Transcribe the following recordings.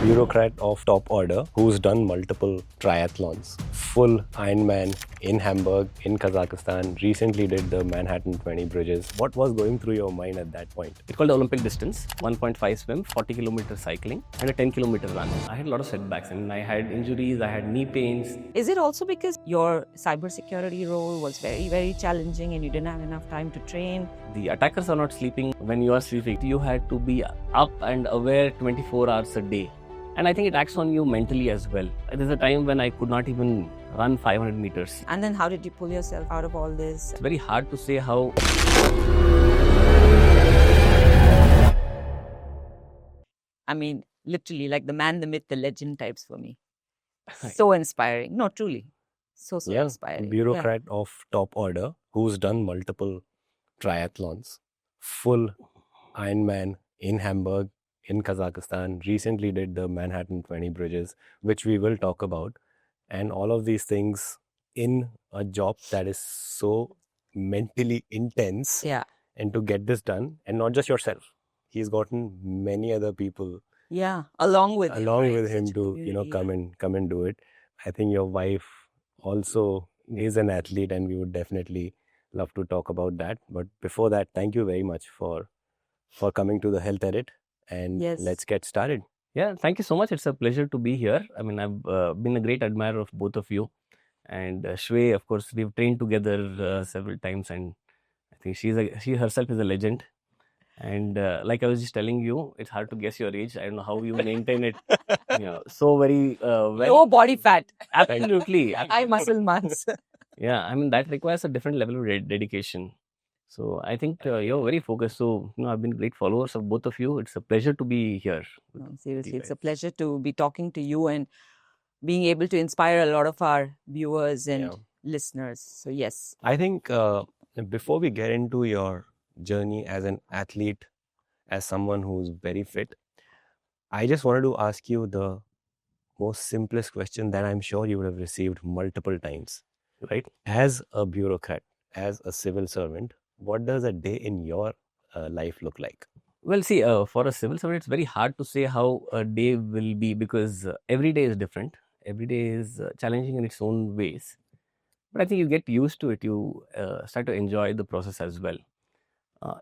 bureaucrat of top order who's done multiple triathlons. Full Ironman in Hamburg, in Kazakhstan, recently did the Manhattan 20 bridges. What was going through your mind at that point? It's called the Olympic distance, 1.5 swim, 40 kilometer cycling, and a 10 kilometer run. I had a lot of setbacks and I had injuries, I had knee pains. Is it also because your cybersecurity role was very, very challenging and you didn't have enough time to train? The attackers are not sleeping when you are sleeping. You had to be up and aware 24 hours a day. And I think it acts on you mentally as well. There's a time when I could not even run 500 meters. And then how did you pull yourself out of all this? It's very hard to say how. I mean, literally like the man, the myth, the legend types for me. So inspiring. No, truly. So inspiring. Bureaucrat of top order who's done multiple triathlons. Full Ironman in Hamburg, in Kazakhstan, recently did the Manhattan 20 bridges, which we will talk about. And all of these things in a job that is so mentally intense. Yeah. And to get this done, and not just yourself, he's gotten many other people along with him to come and do it. I think your wife also is an athlete, and we would definitely love to talk about that. But before that, thank you very much for coming to the Health Edit, and let's get started. Yeah, thank you so much. It's a pleasure to be here. I mean, I've been a great admirer of both of you. And Shrey, of course, we've trained together several times, and I think she herself is a legend. And like I was just telling you, it's hard to guess your age. I don't know how you maintain it. So very well. Low body fat. Absolutely. High muscle mass. Yeah, I mean, that requires a different level of dedication. So I think you're very focused. So, I've been great followers of both of you. It's a pleasure to be here. No, seriously, it's a pleasure to be talking to you and being able to inspire a lot of our viewers and listeners. So, yes. I think before we get into your journey as an athlete, as someone who's very fit, I just wanted to ask you the most simplest question that I'm sure you would have received multiple times, right? As a bureaucrat, as a civil servant, what does a day in your life look like? Well, see, for a civil servant, it's very hard to say how a day will be because every day is different. Every day is challenging in its own ways. But I think you get used to it. You start to enjoy the process as well.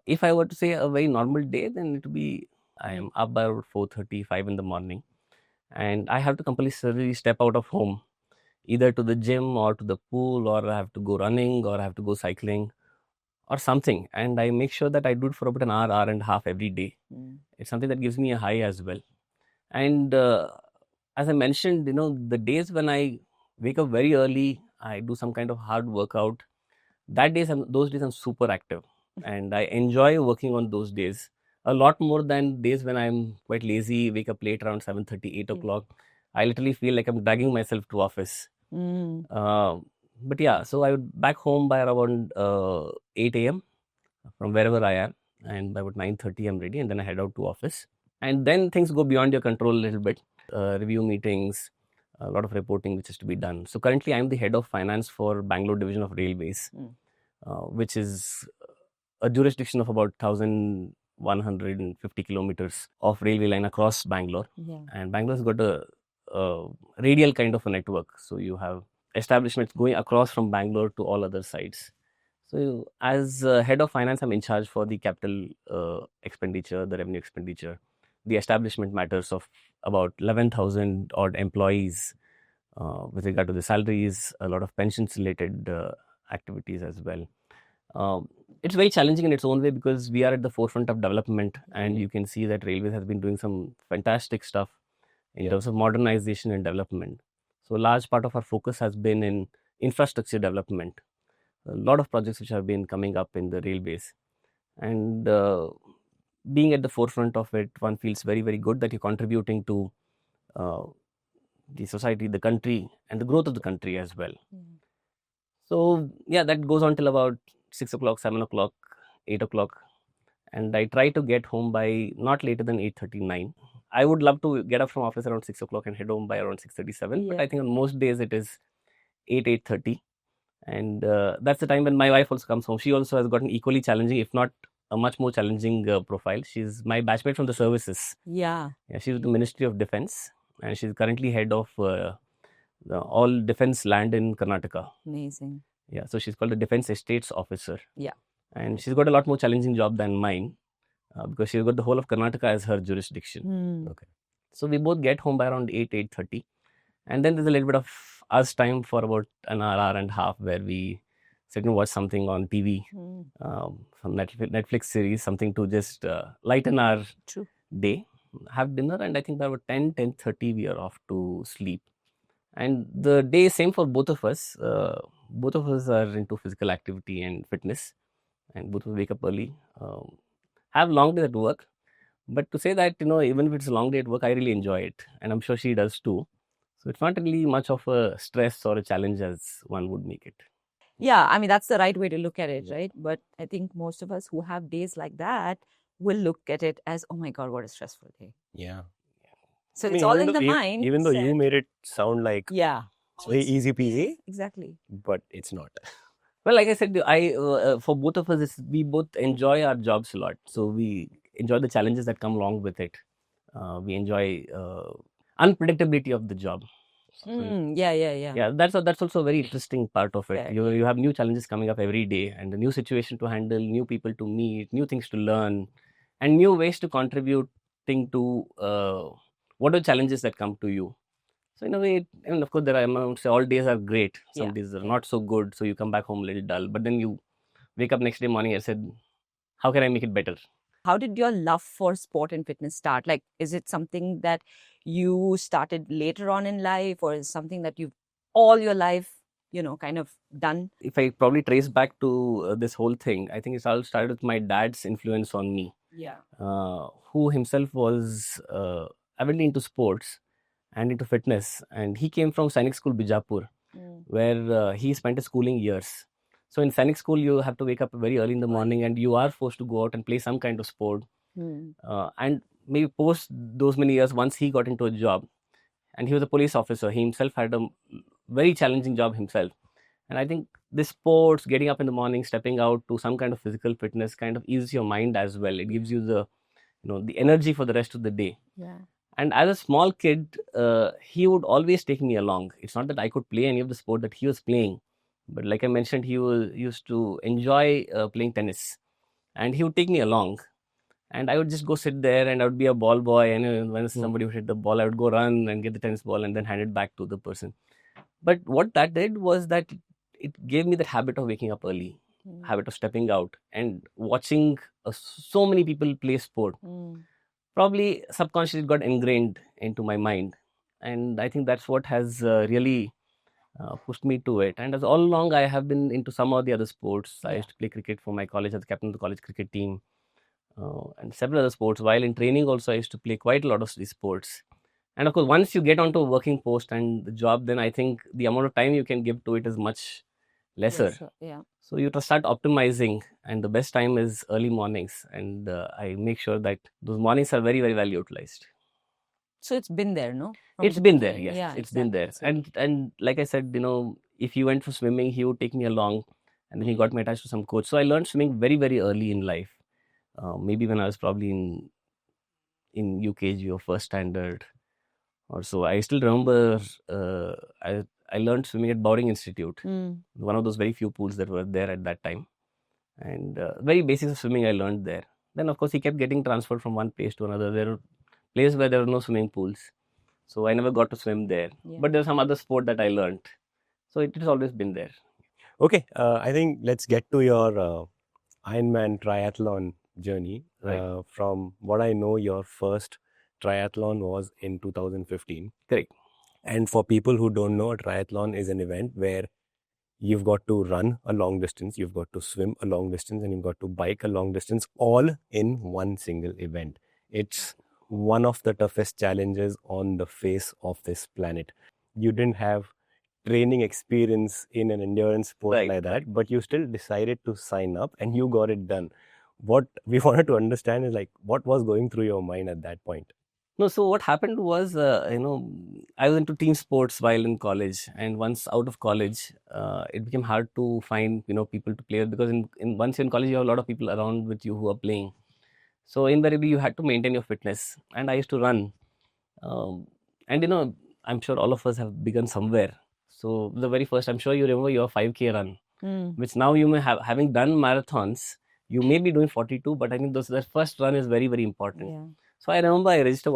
If I were to say a very normal day, then it would be I am up by about 4:30, 5 in the morning. And I have to compulsorily step out of home, either to the gym or to the pool, or I have to go running, or I have to go cycling or something. And I make sure that I do it for about an hour and a half every day. It's something that gives me a high as well. And as I mentioned, the days when I wake up very early, I do some kind of hard workout. Those days I'm super active. And I enjoy working on those days a lot more than days when I'm quite lazy, wake up late around 7:30, 8 o'clock. I literally feel like I'm dragging myself to office. But yeah, so I would back home by around 8 a.m. from wherever I am. And by about 9:30, I'm ready. And then I head out to office. And then things go beyond your control a little bit. Review meetings, a lot of reporting which is to be done. So currently, I'm the head of finance for Bangalore Division of Railways, which is a jurisdiction of about 1,150 kilometers of railway line across Bangalore. And Bangalore's got a radial kind of a network. So you have establishments going across from Bangalore to all other sites. So as head of finance, I'm in charge for the capital expenditure, the revenue expenditure, the establishment matters of about 11,000 odd employees with regard to the salaries, a lot of pensions related activities as well. It's very challenging in its own way because we are at the forefront of development, and you can see that Railways has been doing some fantastic stuff in terms of modernization and development. So a large part of our focus has been in infrastructure development. A lot of projects which have been coming up in the railways. And being at the forefront of it, one feels very, very good that you're contributing to the society, the country, and the growth of the country as well. So yeah, that goes on till about 6 o'clock, 7 o'clock, 8 o'clock. And I try to get home by not later than 8:39. I would love to get up from office around 6 o'clock and head home by around 6:37. But I think on most days it is 8:30. And that's the time when my wife also comes home. She also has gotten equally challenging, if not a much more challenging profile. She's my batchmate from the services. Yeah. She's with the Ministry of Defense, and she's currently head of all defense land in Karnataka. Amazing. Yeah, so she's called the Defense Estates Officer. Yeah. And she's got a lot more challenging job than mine because she's got the whole of Karnataka as her jurisdiction. Okay. So we both get home by around 8:30. And then there's a little bit of us time for about an hour and a half where we sit and watch something on TV, some Netflix series, something to just lighten our day, have dinner, and I think by about 10:30 we are off to sleep. And the day is same for both of us. Both of us are into physical activity and fitness, and both of us wake up early, have long days at work. But to say that, even if it's a long day at work, I really enjoy it, and I'm sure she does too. So it's not really much of a stress or a challenge as one would make it. Yeah, I mean, that's the right way to look at it, right? But I think most of us who have days like that will look at it as, oh my God, what a stressful day. Yeah. So it's all in the mind. Even though you made it sound like it's very easy peasy. Exactly. But it's not. Well, like I said, for both of us, we both enjoy our jobs a lot. So we enjoy the challenges that come along with it. We enjoy unpredictability of the job. Yeah, that's also a very interesting part of it. You have new challenges coming up every day, and a new situation to handle, new people to meet, new things to learn, and new ways to contribute to what are the challenges that come to you. So in a way, and of course, I won't say all days are great. Some days are not so good. So you come back home a little dull, but then you wake up next day morning and said, how can I make it better? How did your love for sport and fitness start? Like, is it something that you started later on in life, or is it something that you've all your life, kind of done? If I probably trace back to this whole thing, I think it all started with my dad's influence on me. Who himself was avidly into sports and into fitness. And he came from Sainik School, Bijapur, where he spent his schooling years. So in Sainik School, you have to wake up very early in the morning and you are forced to go out and play some kind of sport. And maybe post those many years, once he got into a job, and he was a police officer, he himself had a very challenging job himself. And I think this sports, getting up in the morning, stepping out to some kind of physical fitness kind of eases your mind as well. It gives you the energy for the rest of the day. And as a small kid, he would always take me along. It's not that I could play any of the sport that he was playing, but like I mentioned, he used to enjoy playing tennis, and he would take me along. And I would just go sit there, and I would be a ball boy. And when somebody would hit the ball, I would go run and get the tennis ball and then hand it back to the person. But what that did was that it gave me that habit of waking up early, habit of stepping out and watching so many people play sport. Probably subconsciously got ingrained into my mind. And I think that's what has really pushed me to it. And as all along, I have been into some of the other sports. I used to play cricket for my college as the captain of the college cricket team. And several other sports. While in training also, I used to play quite a lot of these sports. And of course, once you get onto a working post and the job, then I think the amount of time you can give to it is much lesser. So you have to start optimizing, and the best time is early mornings. And I make sure that those mornings are very, very well utilized. So it's been there, no? It's been there, yes. Yeah, it's been there. And like I said, if he went for swimming, he would take me along, and then he got me attached to some coach. So I learned swimming very, very early in life. Maybe when I was probably in UKG or first standard or so. I still remember I learned swimming at Bowring Institute, one of those very few pools that were there at that time. And very basics of swimming I learned there. Then, of course, he kept getting transferred from one place to another. There were places where there were no swimming pools. So I never got to swim there. But there's some other sport that I learned. So it has always been there. Okay, I think let's get to your Ironman triathlon journey. Right. From what I know, your first triathlon was in 2015. Correct. And for people who don't know, a triathlon is an event where you've got to run a long distance, you've got to swim a long distance, and you've got to bike a long distance, all in one single event. It's one of the toughest challenges on the face of this planet. You didn't have training experience in an endurance sport like that, but you still decided to sign up and you got it done. What we wanted to understand is what was going through your mind at that point? No, so what happened was, I was into team sports while in college, and once out of college, it became hard to find, people to play with, because once you're in college, you have a lot of people around with you who are playing. So invariably, you had to maintain your fitness, and I used to run. And I'm sure all of us have begun somewhere. So the very first, I'm sure you remember your 5K run, which now you may have, having done marathons, you may be doing 42, but I think that first run is very, very important. Yeah. So I remember I registered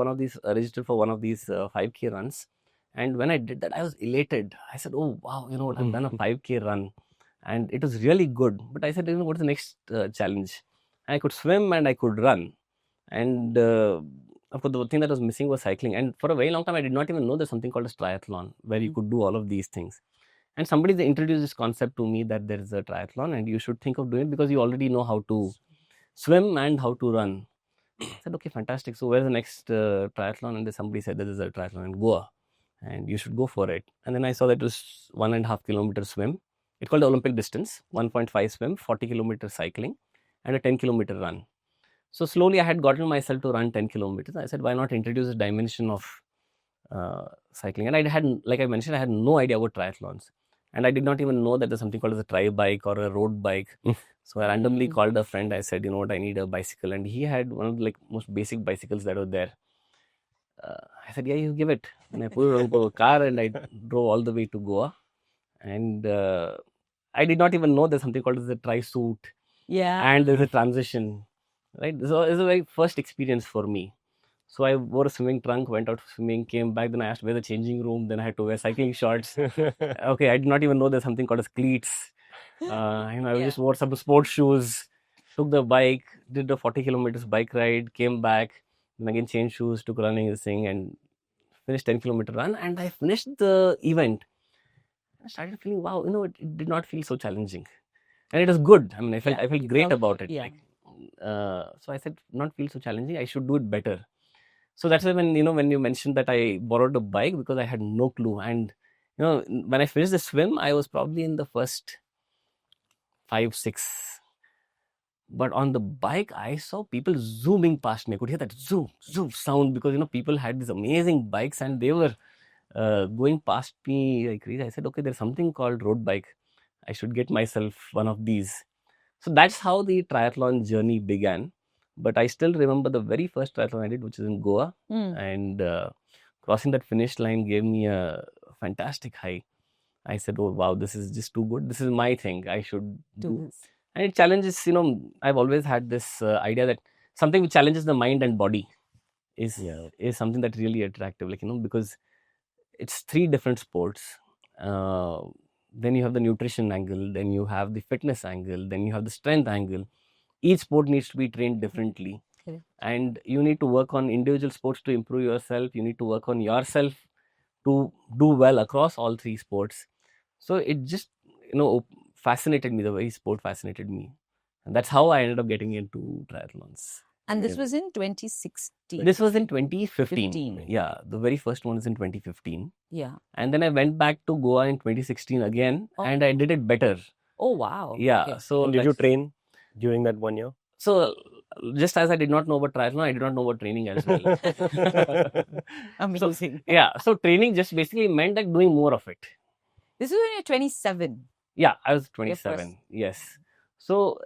for one of these 5K runs, and when I did that, I was elated. I said, "Oh wow, you know what? I've done a 5K run, and it was really good." But I said, "What's the next challenge?" I could swim and I could run, and of course, the thing that was missing was cycling. And for a very long time, I did not even know there's something called a triathlon where you could do all of these things. And somebody introduced this concept to me that there is a triathlon and you should think of doing it because you already know how to swim and how to run. I said, okay, fantastic. So where's the next triathlon? And then somebody said there is a triathlon in Goa and you should go for it. And then I saw that it was 1.5 kilometer swim. It's called the Olympic distance, 1.5 swim, 40 kilometer cycling, and a 10 kilometer run. So slowly I had gotten myself to run 10 kilometers. I said, why not introduce a dimension of cycling? And I had, like I mentioned, I had no idea about triathlons. And I did not even know that there's something called as a tri bike or a road bike. So I randomly called a friend. I said, you know what, I need a bicycle. And he had one of the most basic bicycles that were there. I said, yeah, you give it. And I put it on a car and I drove all the way to Goa. And I did not even know there's something called as a tri-suit. Yeah. And there's a transition, right? So it was a very first experience for me. So I wore a swimming trunk, went out swimming, came back. Then I asked where the changing room. Then I had to wear cycling shorts. Okay, I did not even know there's something called as cleats. I just wore some sports shoes, took the bike, did the 40 kilometers bike ride, came back, then again changed shoes, took running this thing, and finished 10-kilometer run. And I finished the event. I started feeling, wow, it did not feel so challenging, and it was good. I mean, I felt great about it. Yeah. So I said, not feel so challenging. I should do it better. So that's why when you mentioned that I borrowed a bike because I had no clue, and when I finished the swim, I was probably in the first 5, 6. But on the bike, I saw people zooming past me. I could hear that zoom, zoom sound because people had these amazing bikes and they were going past me like crazy. I said, okay, there's something called road bike. I should get myself one of these. So that's how the triathlon journey began. But I still remember the very first triathlon I did, which is in Goa. And crossing that finish line gave me a fantastic high. I said, oh, wow, this is just too good. This is my thing. I should do. And it challenges, I've always had this idea that something which challenges the mind and body is something that's really attractive, because it's 3 different sports. Then you have the nutrition angle, then you have the fitness angle, then you have the strength angle. Each sport needs to be trained differently. And you need to work on individual sports to improve yourself. You need to work on yourself to do well across all 3 sports. So it just, fascinated me. The way sport fascinated me. And that's how I ended up getting into triathlons. And this was in 2016. This was in 2015. Yeah, the very first one is in 2015. Yeah. And then I went back to Goa in 2016 again, and I did it better. Oh, wow. Yeah. Okay. So and did you train during that 1 year? So just as I did not know about triathlon, I did not know about training as well. Amazing. So training just basically meant that doing more of it. This was when you're 27. Yeah, I was 27. Yes. So,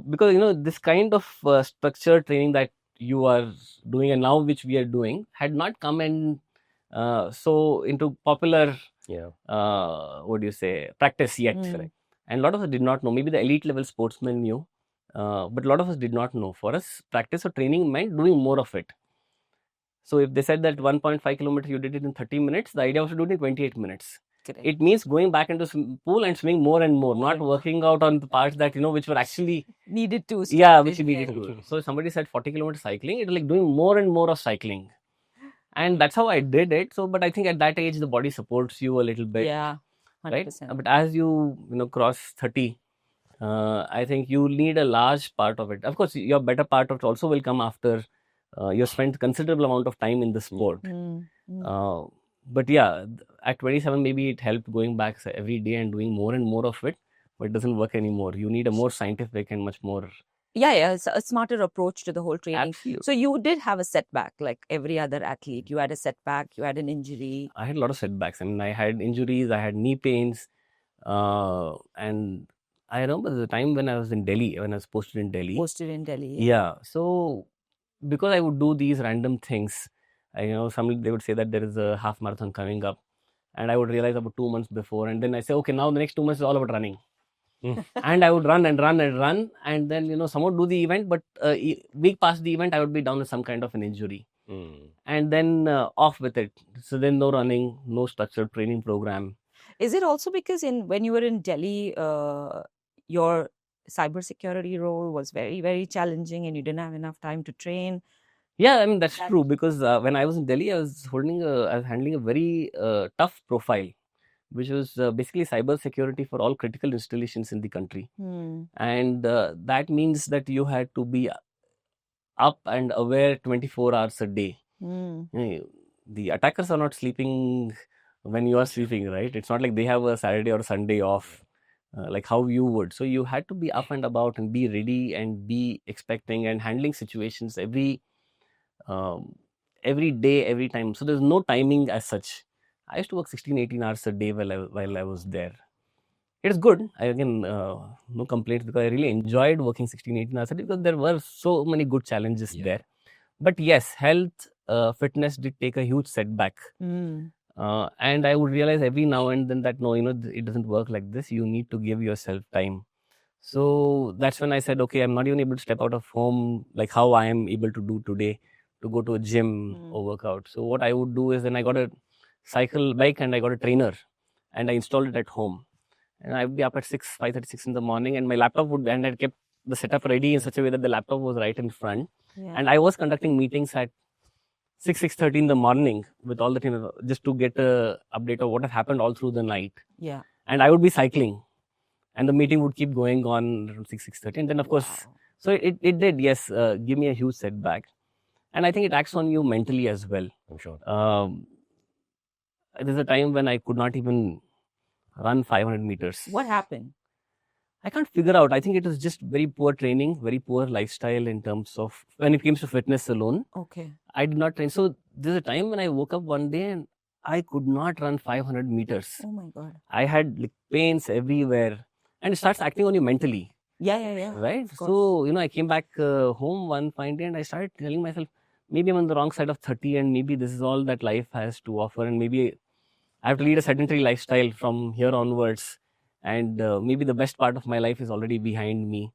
because, this kind of structured training that you are doing and now which we are doing had not come in so into popular, practice yet. And a lot of us did not know. Maybe the elite level sportsmen knew, but a lot of us did not know. For us, practice or training meant doing more of it. So if they said that 1.5 kilometers you did it in 30 minutes, the idea was to do it in 28 minutes. Correct. It means going back into the pool and swimming more and more, not working out on the parts that, which were actually needed to. Which you needed to. So if somebody said 40 kilometers cycling, it was like doing more and more of cycling. And that's how I did it. So, but I think at that age, the body supports you a little bit. Yeah, 100%. Right? But as you, cross 30, I think you need a large part of it. Of course, your better part of it also will come after you spent considerable amount of time in the sport. But yeah, at 27, maybe it helped going back every day and doing more and more of it, but it doesn't work anymore. You need a more scientific and much more Yeah, it's a smarter approach to the whole training. Absolutely. So you did have a setback like every other athlete. You had a setback, you had an injury. I had a lot of setbacks. I mean, I had injuries, I had knee pains, and I remember the time when I was in Delhi, when I was posted in Delhi. Posted in Delhi. Yeah. So because I would do these random things, some they would say that there is a half marathon coming up, and I would realize about 2 months before, and then I say, okay, now the next 2 months is all about running. And I would run and run and run, and then someone do the event, but week past the event, I would be down with some kind of an injury, and then off with it. So then no running, no structured training program. Is it also because when you were in Delhi, your cybersecurity role was very, very challenging, and you didn't have enough time to train? Yeah, I mean that's true, because when I was in Delhi, I was handling a very tough profile, which was basically cybersecurity for all critical installations in the country. And that means that you had to be up and aware 24 hours a day. The attackers are not sleeping when you are sleeping, right? It's not like they have a Saturday or Sunday off, like how you would. So you had to be up and about and be ready and be expecting and handling situations every day, every time. So there's no timing as such. I used to work 16, 18 hours a day while I was there. It's good. No complaints, because I really enjoyed working 16, 18 hours a day, because there were so many good challenges there. But yes, health, fitness did take a huge setback. And I would realize every now and then that, no, it doesn't work like this. You need to give yourself time. So that's when I said, okay, I'm not even able to step out of home like how I am able to do today, to go to a gym or work out. So what I would do is, then I got a bike and I got a trainer, and I installed it at home. And I would be up at 5:36 in the morning, and my laptop and I kept the setup ready in such a way that the laptop was right in front. And I was conducting meetings at 6:30 in the morning with all the team, just to get a update of what has happened all through the night. Yeah. And I would be cycling, and the meeting would keep going on around 6:30. And then, of course, so it did, yes, give me a huge setback. And I think it acts on you mentally as well. I'm sure. There's a time when I could not even run 500 meters. What happened? I can't figure out. I think it was just very poor training, very poor lifestyle in terms of when it comes to fitness alone. Okay. I did not train. So there's a time when I woke up one day and I could not run 500 meters. Oh my God. I had like pains everywhere, and it starts acting on you mentally. Yeah. Right. So, I came back home one fine day and I started telling myself, maybe I'm on the wrong side of 30, and maybe this is all that life has to offer, and maybe I have to lead a sedentary lifestyle from here onwards. And maybe the best part of my life is already behind me.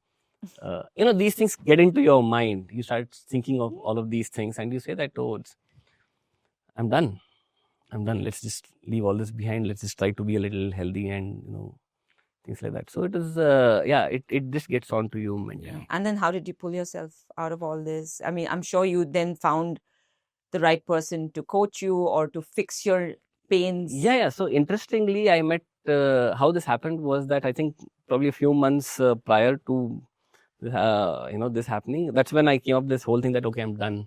These things get into your mind. You start thinking of all of these things, and you say that, oh, I'm done. Let's just leave all this behind. Let's just try to be a little healthy and, things like that. So it is, it just gets on to you mentally. Yeah. And then how did you pull yourself out of all this? I mean, I'm sure you then found the right person to coach you or to fix your pains. Yeah. So interestingly, I met, how this happened was that I think probably a few months prior to, this happening, that's when I came up with this whole thing that, okay, I'm done.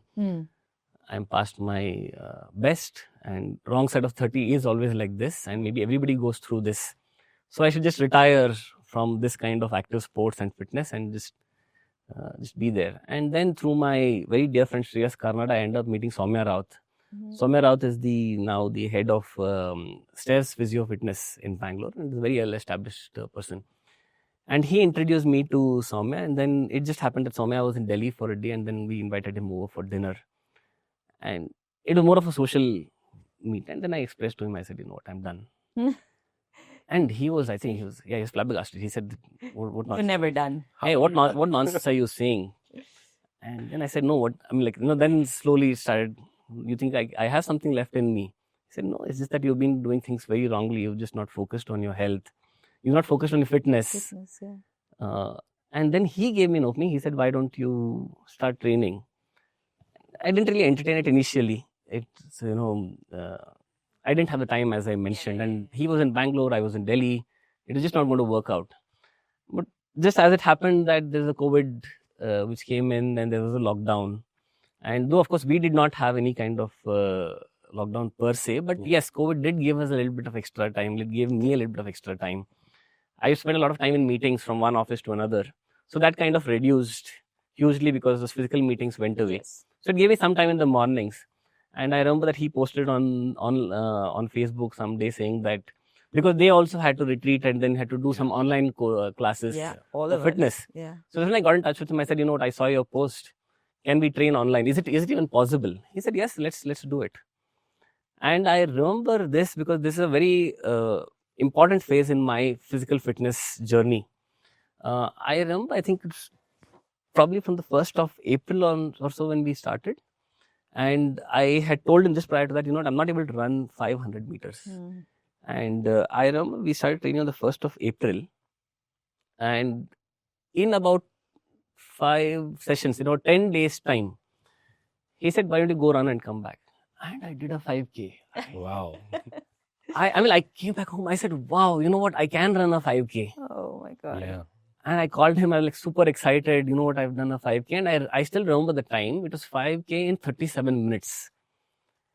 I'm past my best, and wrong side of 30 is always like this, and maybe everybody goes through this. So I should just retire from this kind of active sports and fitness and just be there. And then through my very dear friend Shreyas, I ended up meeting Soumya Raut. Soumya Raut is now the head of Stairs Physio Fitness in Bangalore, and is a very well-established person. And he introduced me to Soumya, and then it just happened that Soumya was in Delhi for a day, and then we invited him over for dinner. And it was more of a social meet. And then I expressed to him, I said, you know what, I'm done. And he was flabbergasted. He said, what nonsense? You're never done. Hey, what nonsense are you saying? And then I said, no, what? I mean, then slowly started, you think I have something left in me? He said, no, it's just that you've been doing things very wrongly. You've just not focused on your health. You're not focused on your fitness. And then he gave me an opening. He said, why don't you start training? I didn't really entertain it initially. I didn't have the time, as I mentioned. And he was in Bangalore, I was in Delhi. It was just not going to work out. But just as it happened that there's a COVID which came in, and there was a lockdown. And though, of course, we did not have any kind of lockdown per se, but yes, COVID did give us a little bit of extra time. It gave me a little bit of extra time. I spent a lot of time in meetings from one office to another. So that kind of reduced hugely because those physical meetings went away. Yes. So it gave me some time in the mornings. And I remember that he posted on Facebook someday saying that because they also had to retreat and then had to do some online classes all for of fitness. us. Yeah. So then I got in touch with him. I said, you know what, I saw your post. Can we train online? Is it even possible? He said, yes, let's do it. And I remember this because this is a very important phase in my physical fitness journey. I remember, I think it's probably from the 1st of April or so when we started. And I had told him just prior to that, you know what, I'm not able to run 500 meters. And I remember we started training on the 1st of April. And in about 5 sessions, 10 days time, he said, why don't you go run and come back? And I did a 5K. Wow. I mean, I came back home. I said, wow, you know what? I can run a 5K. Oh my God. Yeah. And I called him. I was like super excited. You know what? I've done a 5K. And I still remember the time. It was 5K in 37 minutes.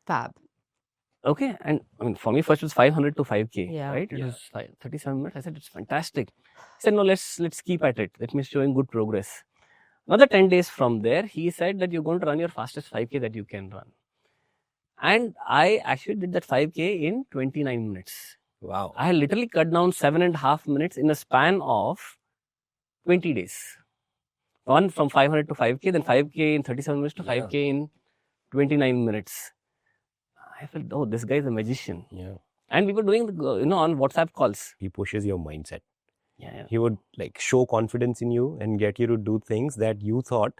Fab. Okay. And I mean, for me, first it was 500 to 5K. Yeah. Right? It was 37 minutes. I said, it's fantastic. He said, no, let's keep at it. That means showing good progress. Another 10 days from there, he said that you're going to run your fastest 5K that you can run. And I actually did that 5K in 29 minutes. Wow. I literally cut down 7.5 minutes in a span of 20 days. One from 500 to 5K, then 5K in 37 minutes to 5K in 29 minutes. I felt, oh, this guy is a magician. Yeah. And we were doing, on WhatsApp calls. He pushes your mindset. Yeah. He would show confidence in you and get you to do things that you thought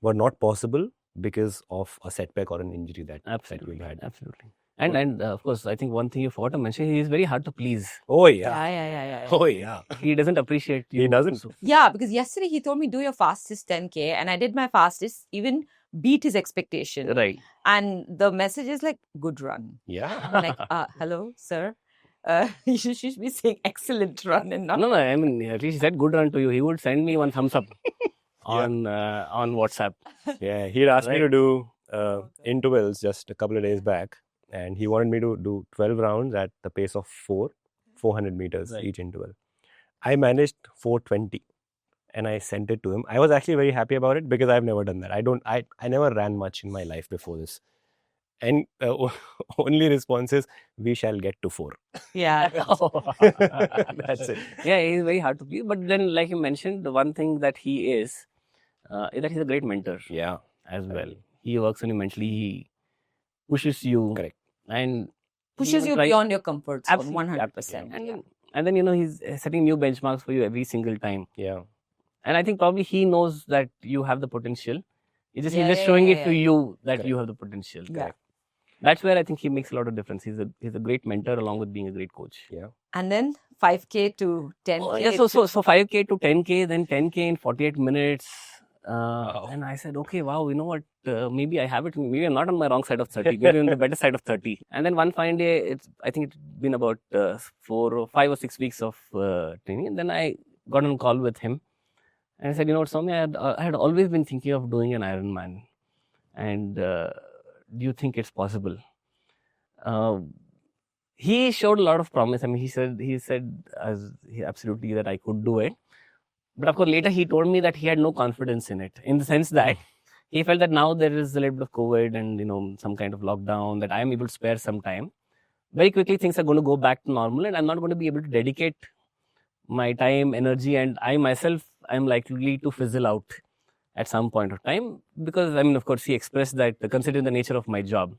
were not possible because of a setback or an injury that Absolutely. you had. Absolutely. And of course, I think one thing you forgot to mention, he is very hard to please. Oh, yeah. Yeah. Oh, yeah. He doesn't appreciate you. He doesn't. So, Yeah, because yesterday he told me do your fastest 10K and I did my fastest, even beat his expectation. right. And the message is like, good run. Yeah. I'm like, hello, sir. You should be saying excellent run and not. No, I mean, at least he said good run to you. He would send me one thumbs up on WhatsApp. Yeah. He'd asked me Right. to do intervals just a couple of days back. And he wanted me to do 12 rounds at the pace of 400 meters Right. each interval. I managed 420 and I sent it to him. I was actually very happy about it because I've never done that. I never ran much in my life before this. And only response is, we shall get to 4. Yeah. That's it. Yeah, he's very hard to please. But then, like you mentioned, the one thing that he is that he's a great mentor Yeah. as well. He works on you mentally. He pushes you. Correct. And Pushes he you tries- beyond your comfort zone, Absolutely, 100%. And then, he's setting new benchmarks for you every single time. Yeah. And I think probably he knows that you have the potential. He's just Yeah, showing it yeah. to you that Correct. you have the potential. Yeah. That's where I think he makes a lot of difference. He's a great mentor along with being a great coach. Yeah. And then 5K to 10K. Oh, yeah, so 5K to 10K, then 10K in 48 minutes. Wow. And I said, okay, wow, you know what? Maybe I have it. Maybe I'm not on my wrong side of 30. Maybe on the better side of 30. And then one fine day, I think it's been about 5 or 6 weeks of training. And then I got on a call with him. And I said, you know what, Swami, I had always been thinking of doing an Ironman. And do you think it's possible? He showed a lot of promise. I mean, he said absolutely that I could do it. But of course, later he told me that he had no confidence in it, in the sense that he felt that now there is a little bit of COVID and, some kind of lockdown, that I am able to spare some time. Very quickly, things are going to go back to normal and I'm not going to be able to dedicate my time, energy, and I myself am likely to fizzle out at some point of time. Because, I mean, of course, he expressed that considering the nature of my job.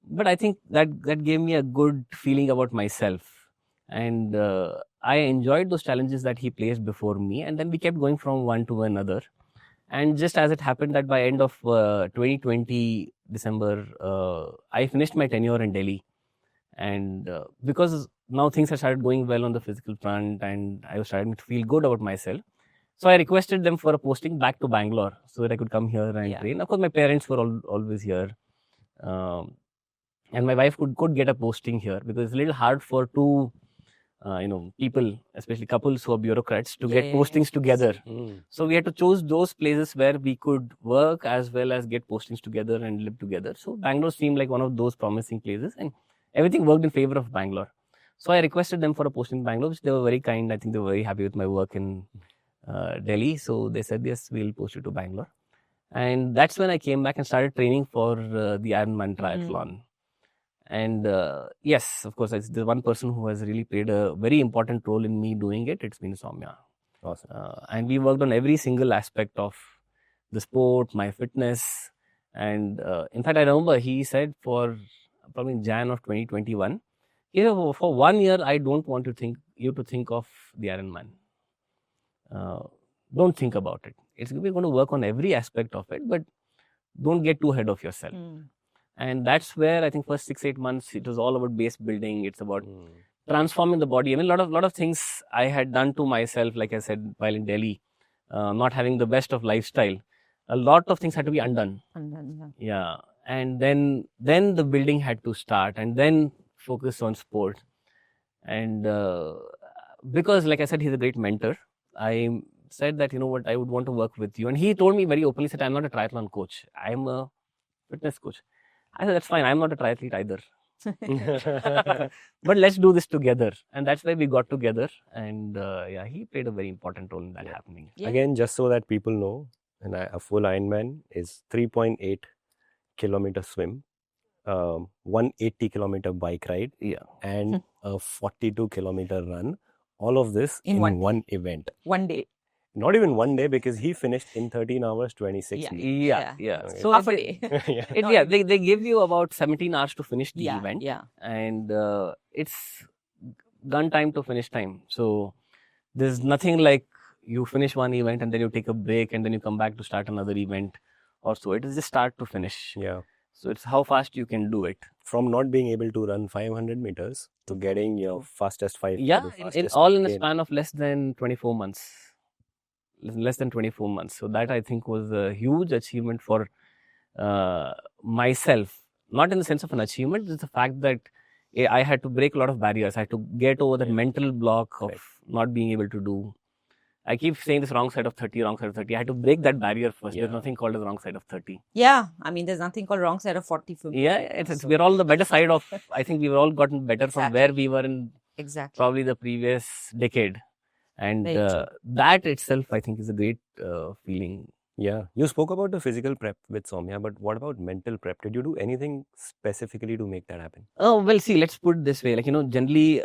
But I think that gave me a good feeling about myself. And I enjoyed those challenges that he placed before me. And then we kept going from one to another. And just as it happened that by end of 2020 December, I finished my tenure in Delhi. And because now things had started going well on the physical front and I was starting to feel good about myself. So I requested them for a posting back to Bangalore so that I could come here and train. Of course, my parents were always here. And my wife could get a posting here because it's a little hard for two people, especially couples who are bureaucrats, to get postings together. So we had to choose those places where we could work as well as get postings together and live together. So Bangalore seemed like one of those promising places and everything worked in favor of Bangalore. So I requested them for a posting in Bangalore, which they were very kind. I think they were very happy with my work in Delhi. So they said, yes, we'll post you to Bangalore. And that's when I came back and started training for the Ironman triathlon. And yes, of course, the one person who has really played a very important role in me doing it, it's been Soumya. Awesome. And we worked on every single aspect of the sport, my fitness. And in fact, I remember he said for probably in Jan of 2021, for 1 year, I don't want you to think of the Ironman. Don't think about it. We're going to work on every aspect of it, but don't get too ahead of yourself. And that's where I think first 6-8 months, it was all about base building. It's about transforming the body. I mean, a lot of things I had done to myself, like I said, while in Delhi, not having the best of lifestyle. A lot of things had to be undone. Yeah. And then the building had to start, and then focus on sport. And because, like I said, he's a great mentor, I said that, you know what, I would want to work with you. And he told me very openly, said, I'm not a triathlon coach. I'm a fitness coach. I said, that's fine. I'm not a triathlete either. But let's do this together. And that's why we got together. And yeah, he played a very important role in that happening. Yeah. Again, just so that people know, a full Ironman is 3.8 kilometer swim, 180 kilometer bike ride, and a 42 kilometer run. All of this in one event. One day. Not even one day, because he finished in 13 hours, 26 minutes. Yeah. Okay. So half a day. They give you about 17 hours to finish the event. Yeah. And it's gun time to finish time. So there's nothing like you finish one event and then you take a break and then you come back to start another event or so. It is just start to finish. Yeah. So it's how fast you can do it. From not being able to run 500 meters to getting your fastest 5. Yeah, in a span of less than 24 months. Less than 24 months. So that I think was a huge achievement for myself. Not in the sense of an achievement, it's the fact that I had to break a lot of barriers. I had to get over that mental block of not being able to do. I keep saying this wrong side of 30. I had to break that barrier first. There's nothing called the wrong side of 30. Yeah, I mean, there's nothing called wrong side of 40 for me. Yeah, we're all the better side of, I think we've all gotten better from where we were in probably the previous decade. And that itself, I think, is a great feeling. Yeah. You spoke about the physical prep with Soumya, but what about mental prep? Did you do anything specifically to make that happen? Oh, well, see, let's put it this way. Like, generally,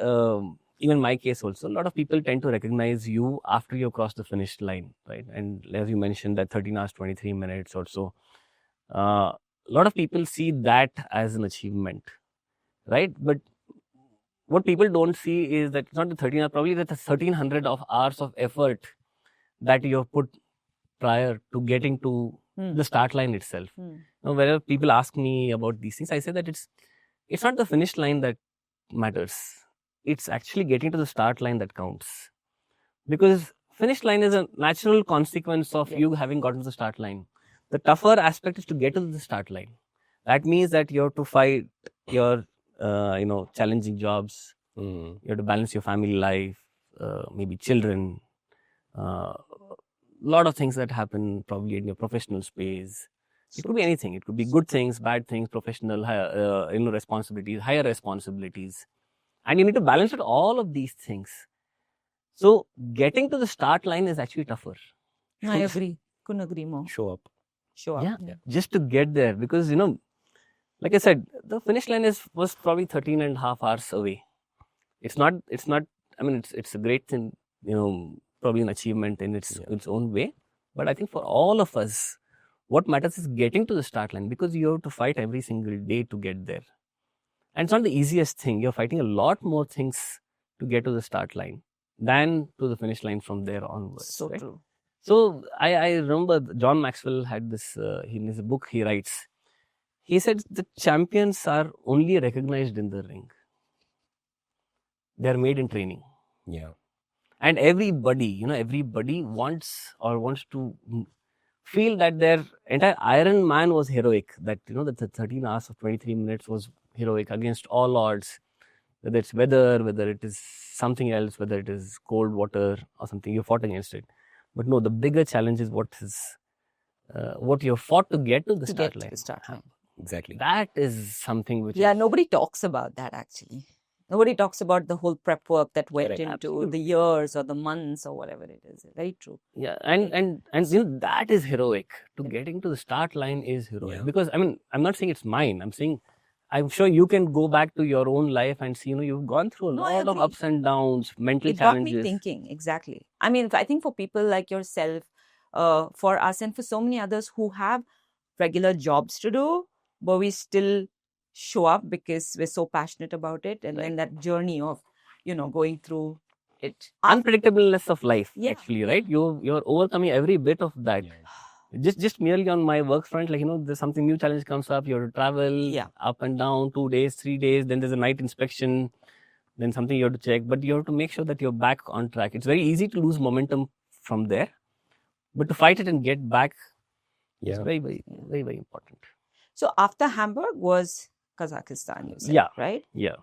even my case also, a lot of people tend to recognize you after you cross the finish line, right? And as you mentioned, that 13 hours, 23 minutes or so. A lot of people see that as an achievement, right? But what people don't see is that it's not the 13 hours, probably the 1300 of hours of effort that you have put prior to getting to the start line itself. Now, whenever people ask me about these things, I say that it's not the finish line that matters. It's actually getting to the start line that counts. Because finish line is a natural consequence of you having gotten to the start line. The tougher aspect is to get to the start line. That means that you have to fight your challenging jobs. You have to balance your family life, maybe children, lot of things that happen probably in your professional space. It could be anything. It could be good things, bad things, professional, responsibilities, higher responsibilities. And you need to balance out all of these things. So getting to the start line is actually tougher. I agree. Couldn't agree more. Show up. Yeah. Just to get there. Because, like I said, the finish line was probably 13 and a half hours away. It's not, I mean, it's a great thing, probably an achievement in its own way. But I think for all of us, what matters is getting to the start line, because you have to fight every single day to get there. And it's not the easiest thing. You're fighting a lot more things to get to the start line than to the finish line from there onwards. So true. So I remember John Maxwell had this, in his book he writes, he said the champions are only recognized in the ring. They're made in training. Yeah. And everybody wants to feel that their entire Ironman was heroic. That, that the 13 hours of 23 minutes was heroic against all odds. Whether it's weather, whether it is something else, whether it is cold water or something, you fought against it. But no, the bigger challenge is what you fought to get to the start line. Exactly. That is something which nobody talks about that actually. Nobody talks about the whole prep work that went Correct. into Absolutely. the years or the months or whatever it is. Very true. Yeah, and you know, that is heroic. To getting to the start line is heroic. Yeah. Because I mean, I'm not saying it's mine. I'm saying I'm sure you can go back to your own life and see, you know, you've gone through a No, I lot of agree. ups and downs, mental It got challenges. me thinking, exactly. I mean, I think for people like yourself, for us and for so many others who have regular jobs to do, but we still show up because we're so passionate about it. And then that journey of, you know, going through it. Unpredictableness of life, Yeah, actually, yeah. right? You're overcoming every bit of that. Just merely on my work front, like, you know, there's something new challenge comes up, you have to travel Yeah. up and down 2 days, 3 days, then there's a night inspection, then something you have to check, but you have to make sure that you're back on track. It's very easy to lose momentum from there, but to fight it and get back is Yeah. very, very, very, very important. So after Hamburg was Kazakhstan, you said, Yeah. right? Yeah.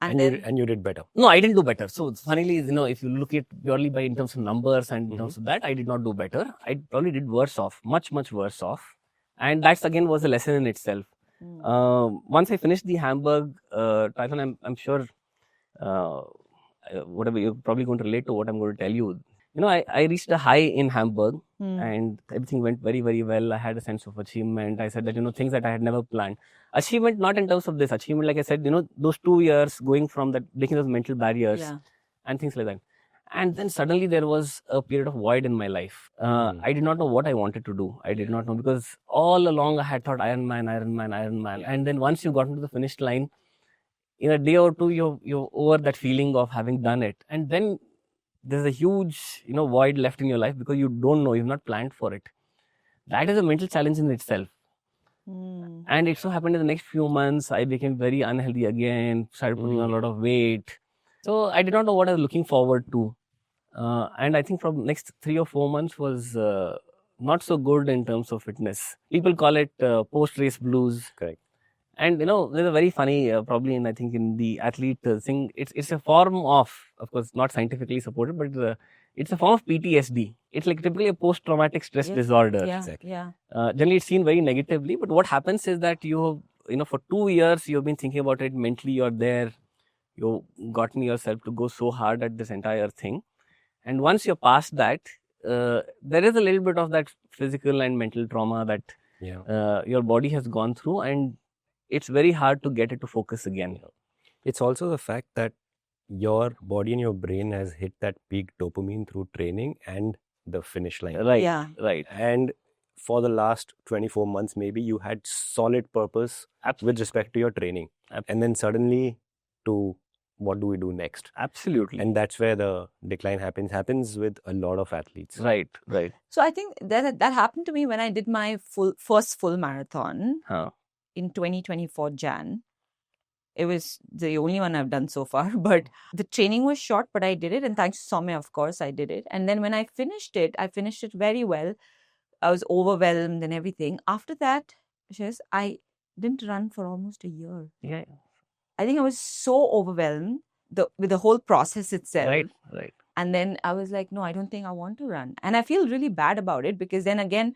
And then And you did better. No, I didn't do better. So funnily, you know, if you look at purely by in terms of numbers and in terms of that, I did not do better. I probably did worse off, much worse off. And that's again was a lesson in itself. Once I finished the Hamburg triathlon, I'm sure whatever you're probably going to relate to what I'm going to tell you. You know, I reached a high in Hamburg and everything went very, very well. I had a sense of achievement. I said that, you know, things that I had never planned. Achievement, not in terms of this achievement, like I said, you know, those 2 years going from that, breaking those mental barriers and things like that. And then suddenly there was a period of void in my life. I did not know what I wanted to do. I did not know because all along I had thought Ironman. And then once you got into the finish line, in a day or two, you're over that feeling of having done it. And then there's a huge, you know, void left in your life because you don't know, you've not planned for it. That is a mental challenge in itself. And it so happened in the next few months, I became very unhealthy again, started putting on a lot of weight. So I did not know what I was looking forward to. And I think from next 3 or 4 months was not so good in terms of fitness. People call it post-race blues. Correct. And you know, there's a very funny, probably in I think in the athlete thing, it's a form of course, not scientifically supported, but it's a form of PTSD. It's like typically a post-traumatic stress disorder. Yeah, Exactly. yeah. Generally, it's seen very negatively. But what happens is that you know, for 2 years you've been thinking about it mentally. You're there. You've gotten yourself to go so hard at this entire thing, and once you're past that, there is a little bit of that physical and mental trauma that your body has gone through, and it's very hard to get it to focus again. It's also the fact that your body and your brain has hit that peak dopamine through training and the finish line. Right. Yeah. Right. And for the last 24 months, maybe you had solid purpose with respect to your training. And then suddenly to what do we do next? Absolutely. And that's where the decline happens with a lot of athletes. Right. Right. So I think that happened to me when I did my first full marathon in 2024 Jan. It was the only one I've done so far, but the training was short, but I did it. And thanks to Soumya, of course, I did it. And then when I finished it very well. I was overwhelmed and everything. After that, Shreyas, I didn't run for almost a year. Yeah. I think I was so overwhelmed with the whole process itself. Right. Right. And then I was like, no, I don't think I want to run. And I feel really bad about it because then again,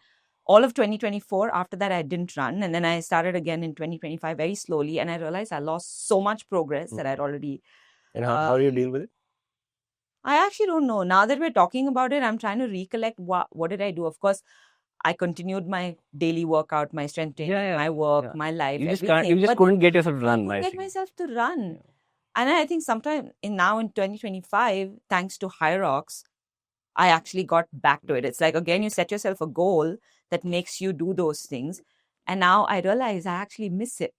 all of 2024, after that, I didn't run. And then I started again in 2025 very slowly. And I realized I lost so much progress that I'd already... And how do you deal with it? I actually don't know. Now that we're talking about it, I'm trying to recollect what did I do. Of course, I continued my daily workout, my strength training, my work, my life, everything. You just couldn't get yourself to run. I couldn't get myself to run. Yeah. And I think sometime now in 2025, thanks to Hyrox, I actually got back to it. It's like, again, you set yourself a goal that makes you do those things. And now I realize I actually miss it.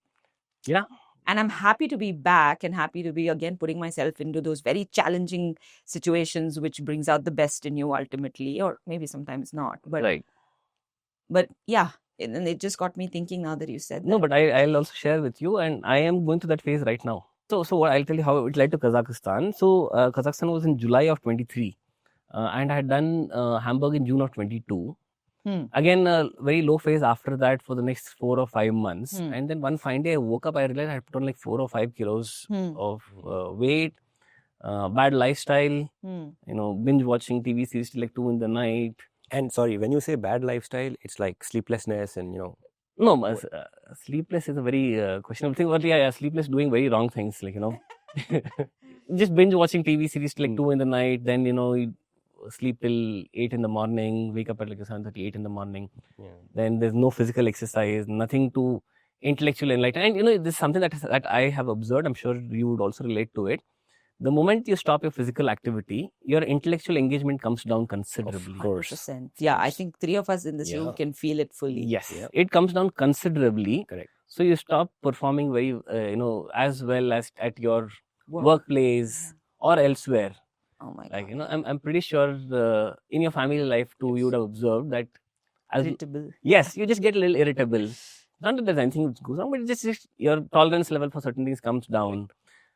Yeah. And I'm happy to be back and happy to be, again, putting myself into those very challenging situations, which brings out the best in you ultimately, or maybe sometimes not. But, right. But yeah, and it just got me thinking now that you said that. No, but I'll also share with you, and I am going through that phase right now. So what I'll tell you how it led to Kazakhstan. So Kazakhstan was in July of 23, and I had done Hamburg in June of 22. Again, a very low phase after that for the next 4 or 5 months. And then one fine day I woke up, I realized I had put on like 4 or 5 kilos of weight, bad lifestyle, you know, binge watching TV series till like 2 in the night. And sorry, when you say bad lifestyle, it's like sleeplessness and, you know. No, sleepless is a very questionable thing. But yeah, sleepless doing very wrong things, like, you know. Just binge watching TV series till like 2 in the night, then you sleep till 8 in the morning, wake up at like 7:38 in the morning. Then there's no physical exercise, nothing to intellectual enlighten. And this is something that I have observed. I'm sure you would also relate to it. The moment you stop your physical activity, your intellectual engagement comes down considerably. Of course. 100%. Yeah, I think 3 of us in this room can feel it fully. Yes, it comes down considerably. Correct. So you stop performing very, as well as at your workplace or elsewhere. Oh my God. Like, I'm pretty sure in your family life too, you would have observed that. Irritable. Yes, you just get a little irritable. Not that there's anything that goes wrong, but it's just your tolerance level for certain things comes down.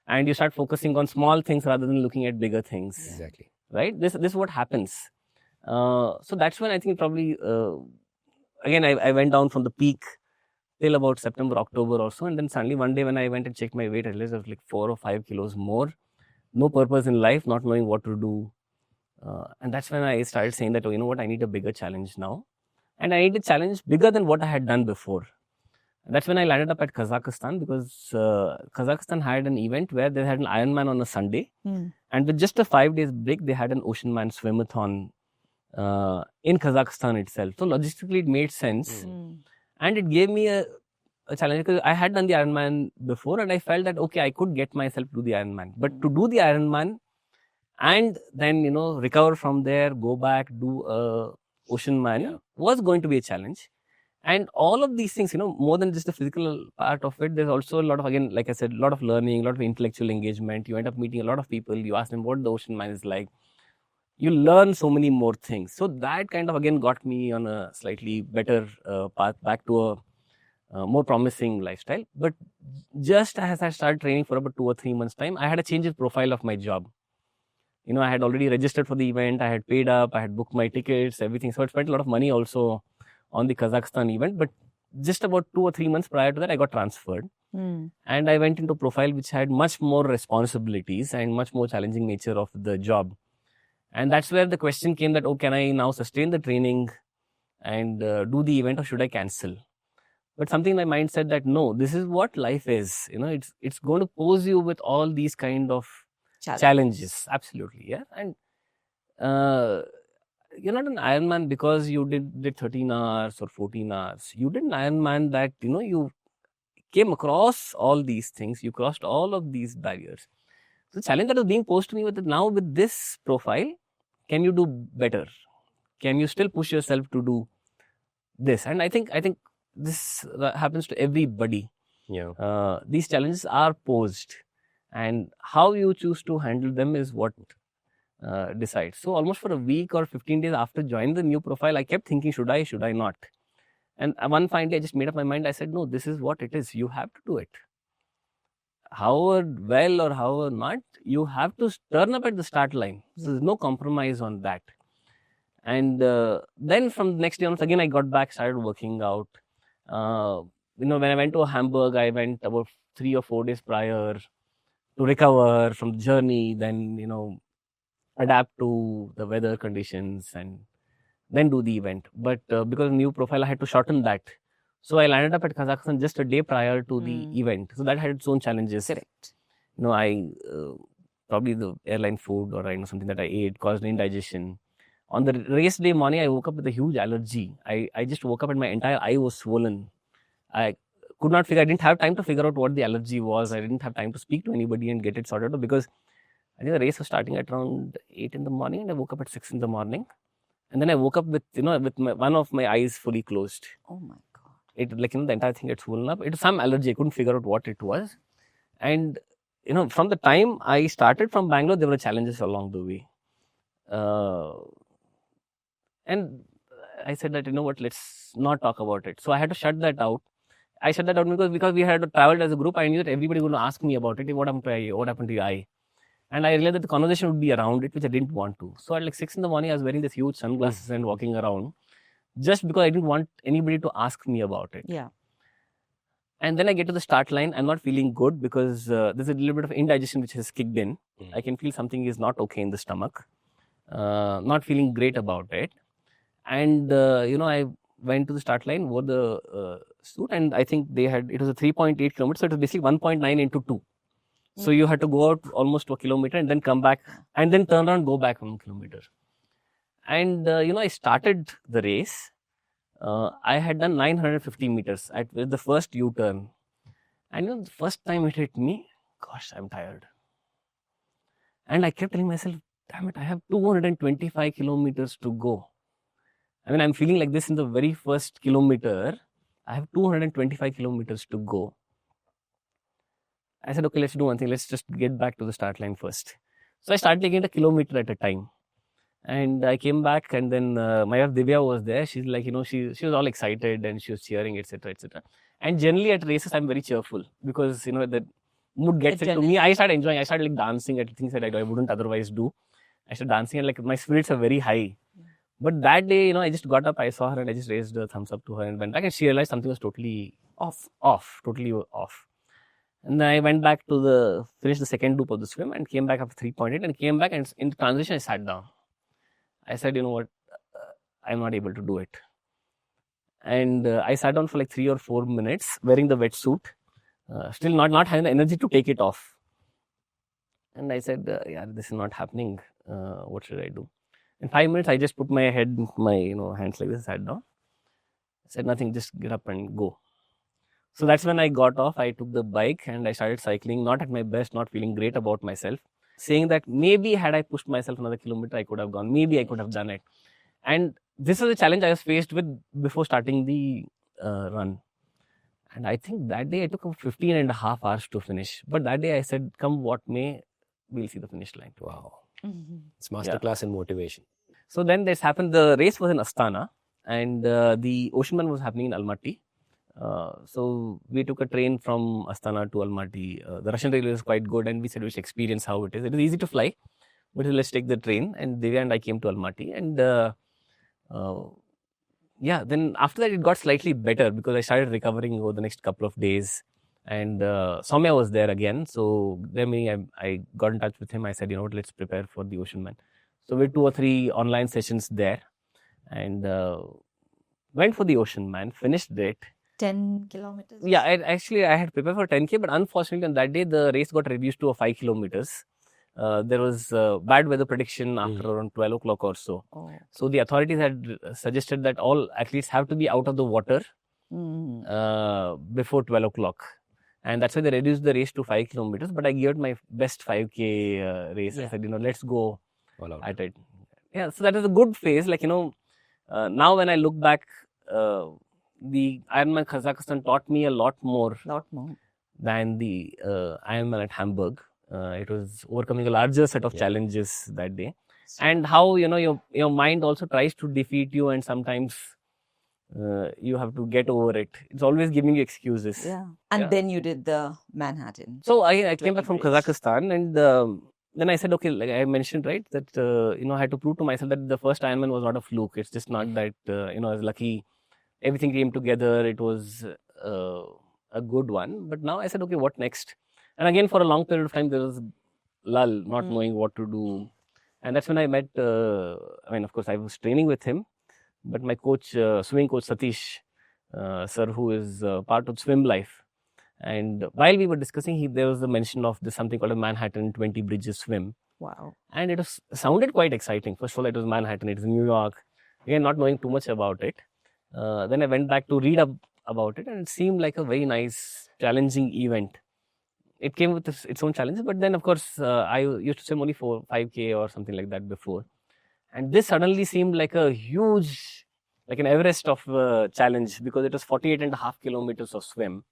And you start focusing on small things rather than looking at bigger things. Exactly. Right? This is what happens. So that's when I think probably, again, I went down from the peak till about September, October or so. And then suddenly one day when I went and checked my weight, I realized I was like 4 or 5 kilos more. No purpose in life, not knowing what to do. And that's when I started saying that, what, I need a bigger challenge now. And I need a challenge bigger than what I had done before. That's when I landed up at Kazakhstan, because Kazakhstan had an event where they had an Ironman on a Sunday. And with just a 5 days break, they had an Oceanman swimathon in Kazakhstan itself. So logistically, it made sense. And it gave me a challenge, because I had done the Ironman before and I felt that, okay, I could get myself to the Ironman. But to do the Ironman and then, recover from there, go back, do a Oceanman was going to be a challenge. And all of these things, more than just the physical part of it, there's also a lot of, again, like I said, a lot of learning, a lot of intellectual engagement. You end up meeting a lot of people. You ask them what the Oceanman is like. You learn so many more things. So that kind of, again, got me on a slightly better path back to a more promising lifestyle. But just as I started training for about 2 or 3 months' time, I had a change in profile of my job. I had already registered for the event. I had paid up. I had booked my tickets, everything. So I spent a lot of money also on the Kazakhstan event. But just about 2 or 3 months prior to that, I got transferred. And I went into a profile which had much more responsibilities and much more challenging nature of the job. And that's where the question came that, can I now sustain the training and do the event, or should I cancel? But something in my mind said that, no, this is what life is. It's going to pose you with all these kind of challenges. Absolutely, yeah. And you're not an Ironman because you did 13 hours or 14 hours. You did an Ironman that, you came across all these things. You crossed all of these barriers. So the challenge that was being posed to me was that now with this profile, can you do better? Can you still push yourself to do this? And I think this happens to everybody. These challenges are posed, and how you choose to handle them is what decides. So almost for a week or 15 days after joining the new profile, I kept thinking, should I not? And one fine day, I just made up my mind. I said, no, this is what it is. You have to do it. However well or however not, you have to turn up at the start line. So there's no compromise on that. And then from the next day onwards, again, I got back, started working out. When I went to Hamburg, I went about 3 or 4 days prior to recover from the journey, then, adapt to the weather conditions and then do the event. But because of new profile, I had to shorten that. So I landed up at Kazakhstan just a day prior to the event. So that had its own challenges. Correct. I probably the airline food or something that I ate caused indigestion. On the race day morning, I woke up with a huge allergy. I just woke up and my entire eye was swollen. I didn't have time to figure out what the allergy was. I didn't have time to speak to anybody and get it sorted out, because I think the race was starting at around 8 in the morning and I woke up at 6 in the morning. And then I woke up with, one of my eyes fully closed. Oh my God. It the entire thing had swollen up. It was some allergy. I couldn't figure out what it was. And, from the time I started from Bangalore, there were challenges along the way. And I said that, let's not talk about it. So I had to shut that out. I shut that out because we had traveled as a group. I knew that everybody was going to ask me about it. What happened to your eye? What happened to your eye? And I realized that the conversation would be around it, which I didn't want to. So at 6 in the morning, I was wearing this huge sunglasses and walking around, just because I didn't want anybody to ask me about it. Yeah. And then I get to the start line. I'm not feeling good because there's a little bit of indigestion which has kicked in. I can feel something is not okay in the stomach. Not feeling great about it. And, I went to the start line, wore the suit, and I think it was a 3.8 kilometers. So it was basically 1.9 into 2. So you had to go out almost to a kilometer and then come back and then turn around, go back 1 kilometer. And, I started the race. I had done 950 meters at the first U-turn. And the first time it hit me, gosh, I'm tired. And I kept telling myself, damn it, I have 225 kilometers to go. I mean, I'm feeling like this in the very first kilometer. I have 225 kilometers to go. I said, okay, let's do one thing. Let's just get back to the start line first. So I started taking it a kilometer at a time. And I came back, and then my wife Divya was there. She's like, she was all excited and she was cheering, etc., etc. And generally at races, I'm very cheerful because, the mood gets into me. I started enjoying. I started like dancing at things that I wouldn't otherwise do. I started dancing and like my spirits are very high. But that day, I just got up, I saw her and I just raised a thumbs up to her and went back, and she realized something was totally totally off. And then I went back to finish the second loop of the swim and came back after 3.8 and came back, and in the transition I sat down. I said, you know what, I'm not able to do it. And I sat down for like 3 or 4 minutes wearing the wetsuit, still not having the energy to take it off. And I said, yeah, this is not happening. What should I do? In 5 minutes, I just put my head, my hands like this, sat down. I said, nothing, just get up and go. So that's when I got off. I took the bike and I started cycling, not at my best, not feeling great about myself, saying that maybe had I pushed myself another kilometer, I could have gone. Maybe I could have done it. And this was a challenge I was faced with before starting the run. And I think that day I took 15 and a half hours to finish. But that day I said, come what may, we'll see the finish line. Wow. It's masterclass in motivation. So then this happened. The race was in Astana and the Oceanman was happening in Almaty. So we took a train from Astana to Almaty. The Russian railway was quite good and we said we should experience how it is. It is easy to fly, but let's take the train. And Divya and I came to Almaty. And then after that it got slightly better because I started recovering over the next couple of days. And Soumya was there again. So then I got in touch with him. I said, let's prepare for the Oceanman. So we had 2 or 3 online sessions there and went for the Oceanman, finished it. 10 kilometers? Yeah, I had prepared for 10K, but unfortunately on that day, the race got reduced to 5 kilometers. There was bad weather prediction after around 12 o'clock or so. Oh. So the authorities had suggested that all athletes have to be out of the water before 12 o'clock. And that's why they reduced the race to 5 kilometers. But I gave it my best 5K race. Yeah. I said, let's go at it. Yeah, so that was a good phase. Like, now when I look back, the Ironman Kazakhstan taught me a lot more than the Ironman at Hamburg. It was overcoming a larger set of challenges that day. And how, your mind also tries to defeat you and sometimes you have to get over it. It's always giving you excuses. Yeah. And then you did the Manhattan. So I came back from Kazakhstan and then I said, okay, like I mentioned, right, that, I had to prove to myself that the first Ironman was not a fluke. It's just not that, I was lucky. Everything came together. It was a good one. But now I said, okay, what next? And again, for a long period of time, there was lull, not knowing what to do. And that's when I met, of course, I was training with him. But my coach, swimming coach Satish, sir, who is part of Swim Life. And while we were discussing, there was a mention of something called a Manhattan 20 Bridges swim. Wow. And it sounded quite exciting. First of all, it was Manhattan, it was New York. Again, not knowing too much about it. Then I went back to read up about it and it seemed like a very nice, challenging event. It came with its own challenges, but then of course, I used to swim only 5K or something like that before. And this suddenly seemed like a huge, like an Everest of challenge because it was 48.5 kilometers of swim.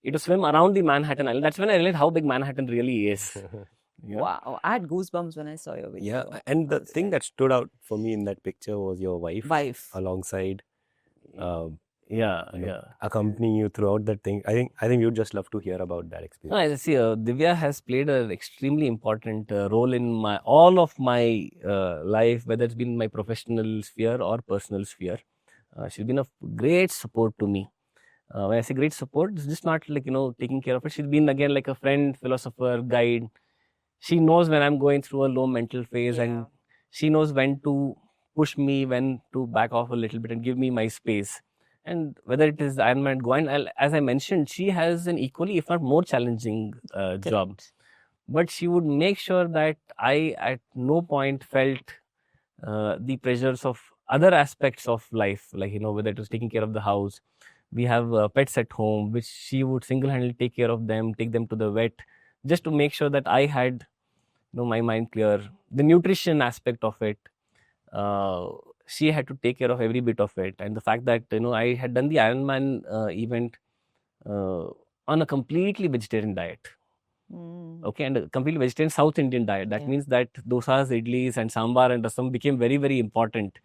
It was swim around the Manhattan Island. That's when I realized how big Manhattan really is. Yeah. Wow, I had goosebumps when I saw your video. Yeah, and the thing that stood out for me in that picture was your wife. Alongside. Accompanying you throughout that thing. I think you'd just love to hear about that experience. No, I see. Divya has played an extremely important role in all of my life, whether it's been my professional sphere or personal sphere. She's been of great support to me. When I say great support, it's just not like, taking care of it. She's been again like a friend, philosopher, guide. She knows when I'm going through a low mental phase and she knows when to push me, when to back off a little bit and give me my space. And whether it is Ironman, as I mentioned, she has an equally, if not more challenging job. but she would make sure that I at no point felt the pressures of other aspects of life, like, whether it was taking care of the house. We have pets at home, which she would single-handedly take care of them, take them to the vet, just to make sure that I had, my mind clear. The nutrition aspect of it, she had to take care of every bit of it. And the fact that, I had done the Ironman event on a completely vegetarian diet. Okay, and a completely vegetarian South Indian diet. That means that dosas, idlis, and sambar and rasam became very, very important.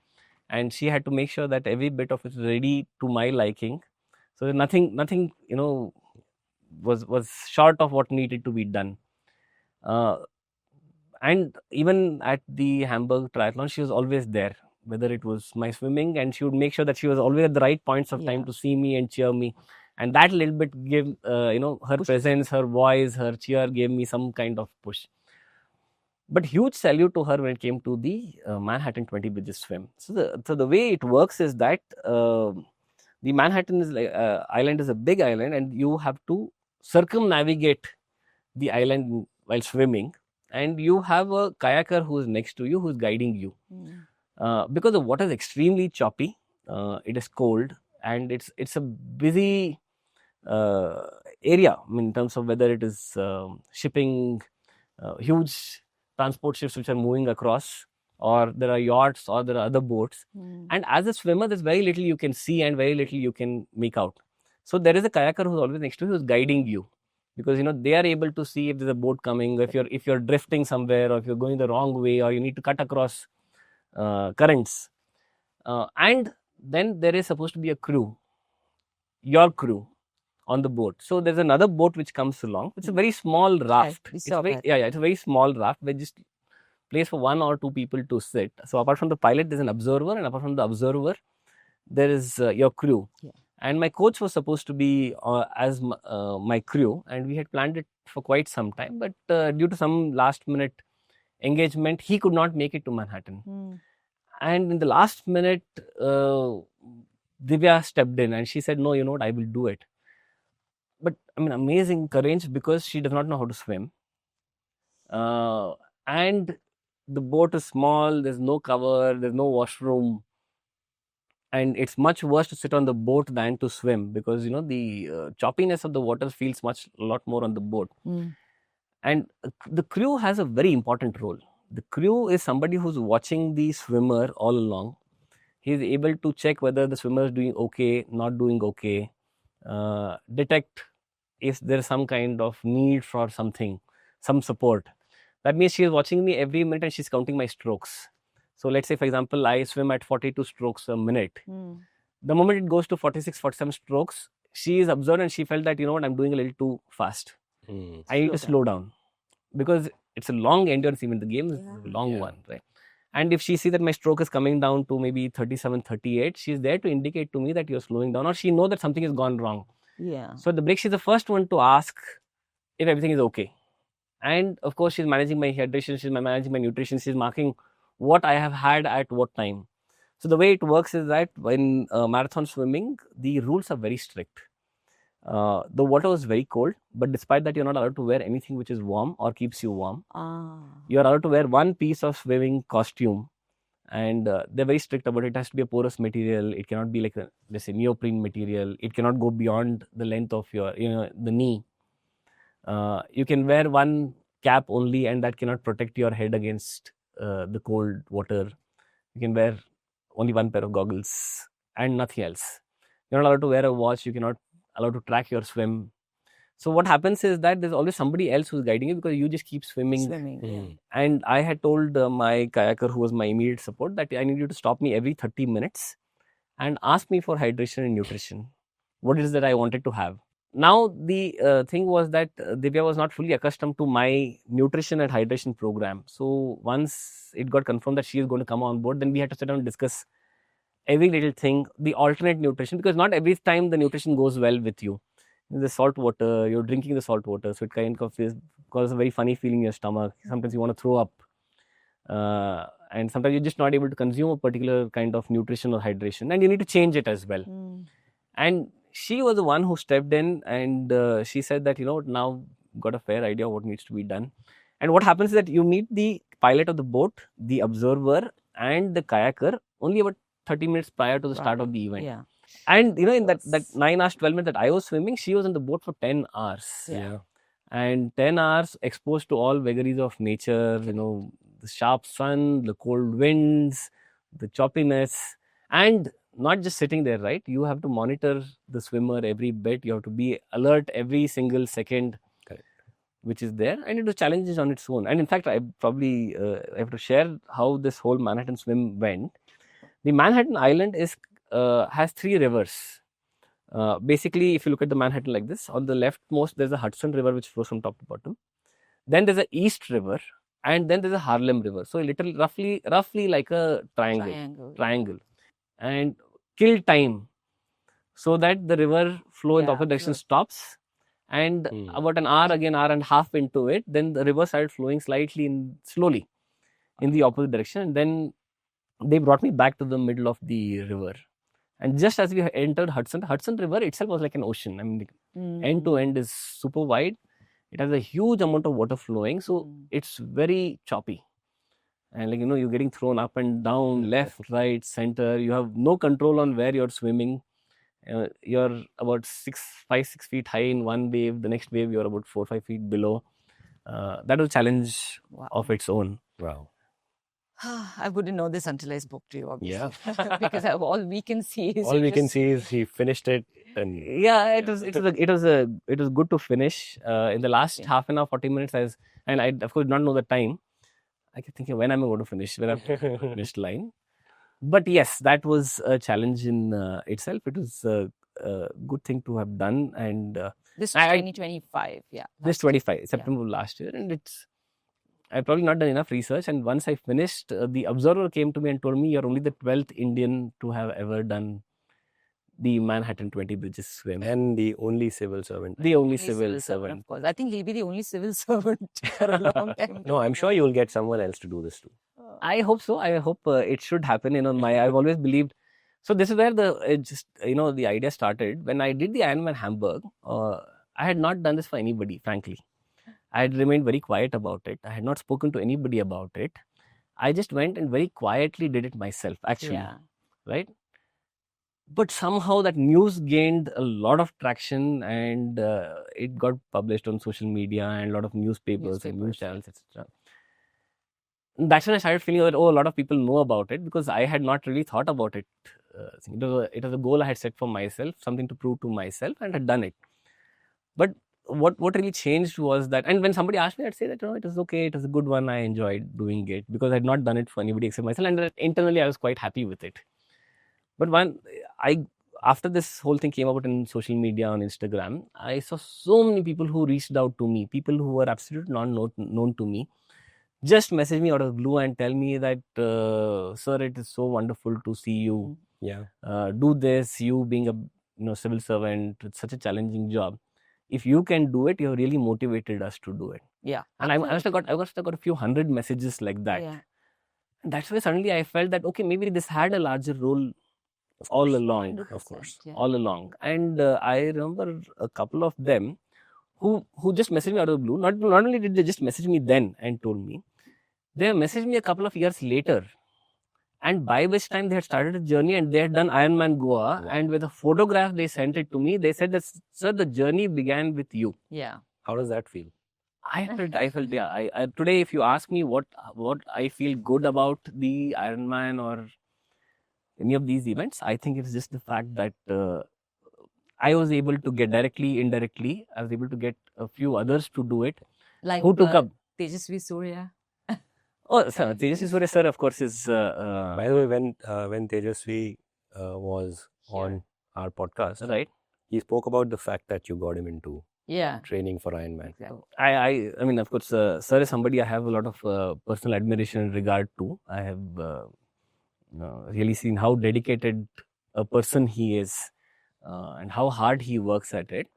And she had to make sure that every bit of it was ready to my liking. So nothing, was short of what needed to be done. And even at the Hamburg Triathlon, she was always there, whether it was my swimming, and she would make sure that she was always at the right points of time to see me and cheer me. And that little bit gave, her presence, her voice, her cheer gave me some kind of push. But huge salute to her when it came to the Manhattan 20 bridges swim. So the way it works is that the Manhattan island is a big island, and you have to circumnavigate the island while swimming. And you have a kayaker who is next to you, who is guiding you. Because the water is extremely choppy, it is cold, and it's a busy area, in terms of whether it is shipping, huge transport ships which are moving across, or there are yachts, or there are other boats. And as a swimmer, there's very little you can see and very little you can make out. So there is a kayaker who's always next to you, who's guiding you, because they are able to see if there's a boat coming, if you're drifting somewhere, or if you're going the wrong way, or you need to cut across currents. And then there is supposed to be a crew, your crew, on the boat. So there's another boat which comes along. It's a very small raft. It's a very small raft where just place for 1 or 2 people to sit. So apart from the pilot, there's an observer, and apart from the observer, there is your crew. And my coach was supposed to be as my crew, and we had planned it for quite some time. But due to some last minute engagement, he could not make it to Manhattan. And in the last minute, Divya stepped in, and she said, "No, you know what, I will do it." But amazing courage, because she does not know how to swim. And the boat is small, there's no cover, there's no washroom. And it's much worse to sit on the boat than to swim, because, the choppiness of the water feels a lot more on the boat. And the crew has a very important role. The crew is somebody who's watching the swimmer all along. He's able to check whether the swimmer is doing okay, not doing okay, detect if there's some kind of need for something, some support. That means she is watching me every minute, and she's counting my strokes. So let's say, for example, I swim at 42 strokes a minute. The moment it goes to 46, 47 strokes, she is observed, and she felt that, I'm doing a little too fast. I need to slow down, because it's a long endurance event. The game is a long one, right? And if she sees that my stroke is coming down to maybe 37, 38, she's there to indicate to me that you're slowing down, or she knows that something has gone wrong. So at the break, she's the first one to ask if everything is okay. And of course, she's managing my hydration, she's managing my nutrition, she's marking what I have had at what time. So the way it works is that when marathon swimming, the rules are very strict. The water is very cold, but despite that, you're not allowed to wear anything which is warm or keeps you warm. You're allowed to wear one piece of swimming costume, and they're very strict about it. It has to be a porous material. It cannot be like let's say neoprene material. It cannot go beyond the length of your, the knee. You can wear one cap only, and that cannot protect your head against the cold water. You can wear only one pair of goggles and nothing else. You're not allowed to wear a watch. You cannot allowed to track your swim. So what happens is that there's always somebody else who's guiding you, because you just keep swimming. And I had told my kayaker, who was my immediate support, that I need you to stop me every 30 minutes and ask me for hydration and nutrition. What is that I wanted to have? Now, the thing was that Divya was not fully accustomed to my nutrition and hydration program. So once it got confirmed that she is going to come on board, then we had to sit down and discuss every little thing, the alternate nutrition, because not every time the nutrition goes well with you. The salt water, you're drinking the salt water, so it kind of causes a very funny feeling in your stomach. Sometimes you want to throw up, and sometimes you're just not able to consume a particular kind of nutrition or hydration, and you need to change it as well. And she was the one who stepped in, and she said that, now got a fair idea of what needs to be done. And what happens is that you meet the pilot of the boat, the observer, and the kayaker only about 30 minutes prior to the start of the event. Yeah. And in that 9 hours, 12 minutes that I was swimming, she was on the boat for 10 hours. Yeah. And 10 hours exposed to all vagaries of nature, the sharp sun, the cold winds, the choppiness, and not just sitting there, right? You have to monitor the swimmer every bit. You have to be alert every single second. Correct. Which is there, and it was challenges on its own. And in fact, I probably have to share how this whole Manhattan swim went. The Manhattan Island has 3 rivers. Basically, if you look at the Manhattan like this, on the leftmost there's a Hudson River which flows from top to bottom. Then there's a East River, and then there's a Harlem River. So roughly like a triangle, and kill time so that the river flow in the opposite direction stops. And about an hour and a half into it, then the river started flowing slowly in the opposite direction. And then they brought me back to the middle of the river. And just as we entered Hudson River itself was like an ocean. I mean, end to end is super wide. It has a huge amount of water flowing. So it's very choppy. And you're getting thrown up and down, left, right, center. You have no control on where you're swimming. You're about 5, 6 feet high in one wave. The next wave, you're about 4 or 5 feet below. That was a challenge of its own. Wow. I wouldn't know this until I spoke to you, obviously. Yeah. Because all we can see is he finished it. And yeah, it was good to finish. In the last half an hour, 40 minutes, and I of course did not know the time. I kept thinking, when am I going to finish? When I'm finished line. But yes, that was a challenge in itself. It was a good thing to have done. And this 2025, this 25 September last year, and I've probably not done enough research. And once I finished, the observer came to me and told me, you're only the 12th Indian to have ever done the Manhattan 20 bridges swim. And the only civil servant. The only civil servant. Of course. I think he'll be the only civil servant for a long time. No, I'm sure you'll get someone else to do this too. I hope so. I hope it should happen. I've always believed. So this is where the idea started. When I did the Ironman Hamburg, I had not done this for anybody, frankly. I had remained very quiet about it. I had not spoken to anybody about it. I just went and very quietly did it myself, actually. Yeah. Right? But somehow that news gained a lot of traction, and it got published on social media and a lot of newspapers and news channels, etc. That's when I started feeling that, a lot of people know about it, because I had not really thought about it. It was a goal I had set for myself, something to prove to myself, and had done it. But what really changed was that, and when somebody asked me, I'd say that it was okay, it was a good one, I enjoyed doing it, because I had not done it for anybody except myself, and internally I was quite happy with it. But after this whole thing came about in social media, on Instagram, I saw so many people who reached out to me, people who were absolutely not known to me, just message me out of the blue and tell me that, sir, it is so wonderful to see you. Yeah. Do this, you being a civil servant, it's such a challenging job. If you can do it, you have really motivated us to do it. Yeah. And I must have got a few hundred messages like that. Yeah. And that's why suddenly I felt that, okay, maybe this had a larger role all along. 100%, of course. Yeah. All along. And I remember a couple of them who just messaged me out of the blue. Not only did they just message me then and told me, they messaged me a couple of years later. And by which time they had started a journey and they had done Ironman Goa. Wow. And with a photograph, they sent it to me. They said that, sir, the journey began with you. Yeah. How does that feel? I felt, yeah. I today, if you ask me what I feel good about the Ironman or any of these events, I think it's just the fact that I was able to get directly, indirectly, I was able to get a few others to do it. Like who took up? Tejasvi Surya. Oh, sir, Tejasvi Surya, sir, of course, is... By the way, when Tejasvi was on our podcast, right, he spoke about the fact that you got him into training for Ironman. Exactly. I mean, of course, sir is somebody I have a lot of personal admiration and regard to. I have really seen how dedicated a person he is and how hard he works at it.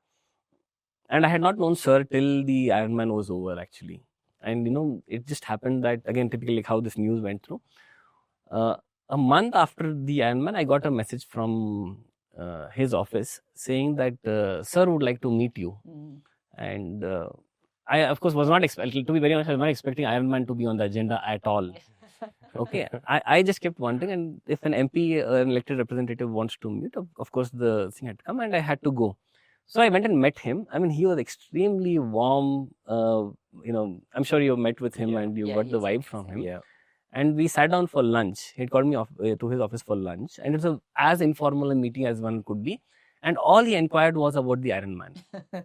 And I had not known sir till the Ironman was over, actually. And, it just happened that, again, typically like how this news went through. A month after the Ironman, I got a message from his office saying that, sir would like to meet you. And I of course was not expecting, to be very honest, I was not expecting Ironman to be on the agenda at all. Okay, I just kept wondering, and if an MP, an elected representative, wants to meet, of course the thing had to come, and I had to go. So I went and met him. I mean, he was extremely warm. I'm sure you met with him and you got the vibe from him. Yeah. And we sat down for lunch. He had called me off to his office for lunch, and it was as informal a meeting as one could be. And all he inquired was about the Ironman.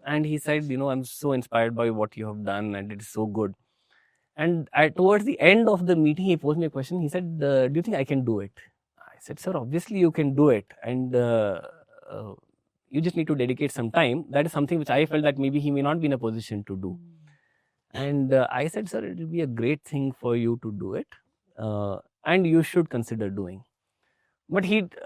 And he said, I'm so inspired by what you have done, and it is so good. And towards the end of the meeting, he posed me a question. He said, do you think I can do it? I said, sir, obviously you can do it. And you just need to dedicate some time. That is something which I felt that maybe he may not be in a position to do. And I said, sir, it will be a great thing for you to do it. And you should consider doing. But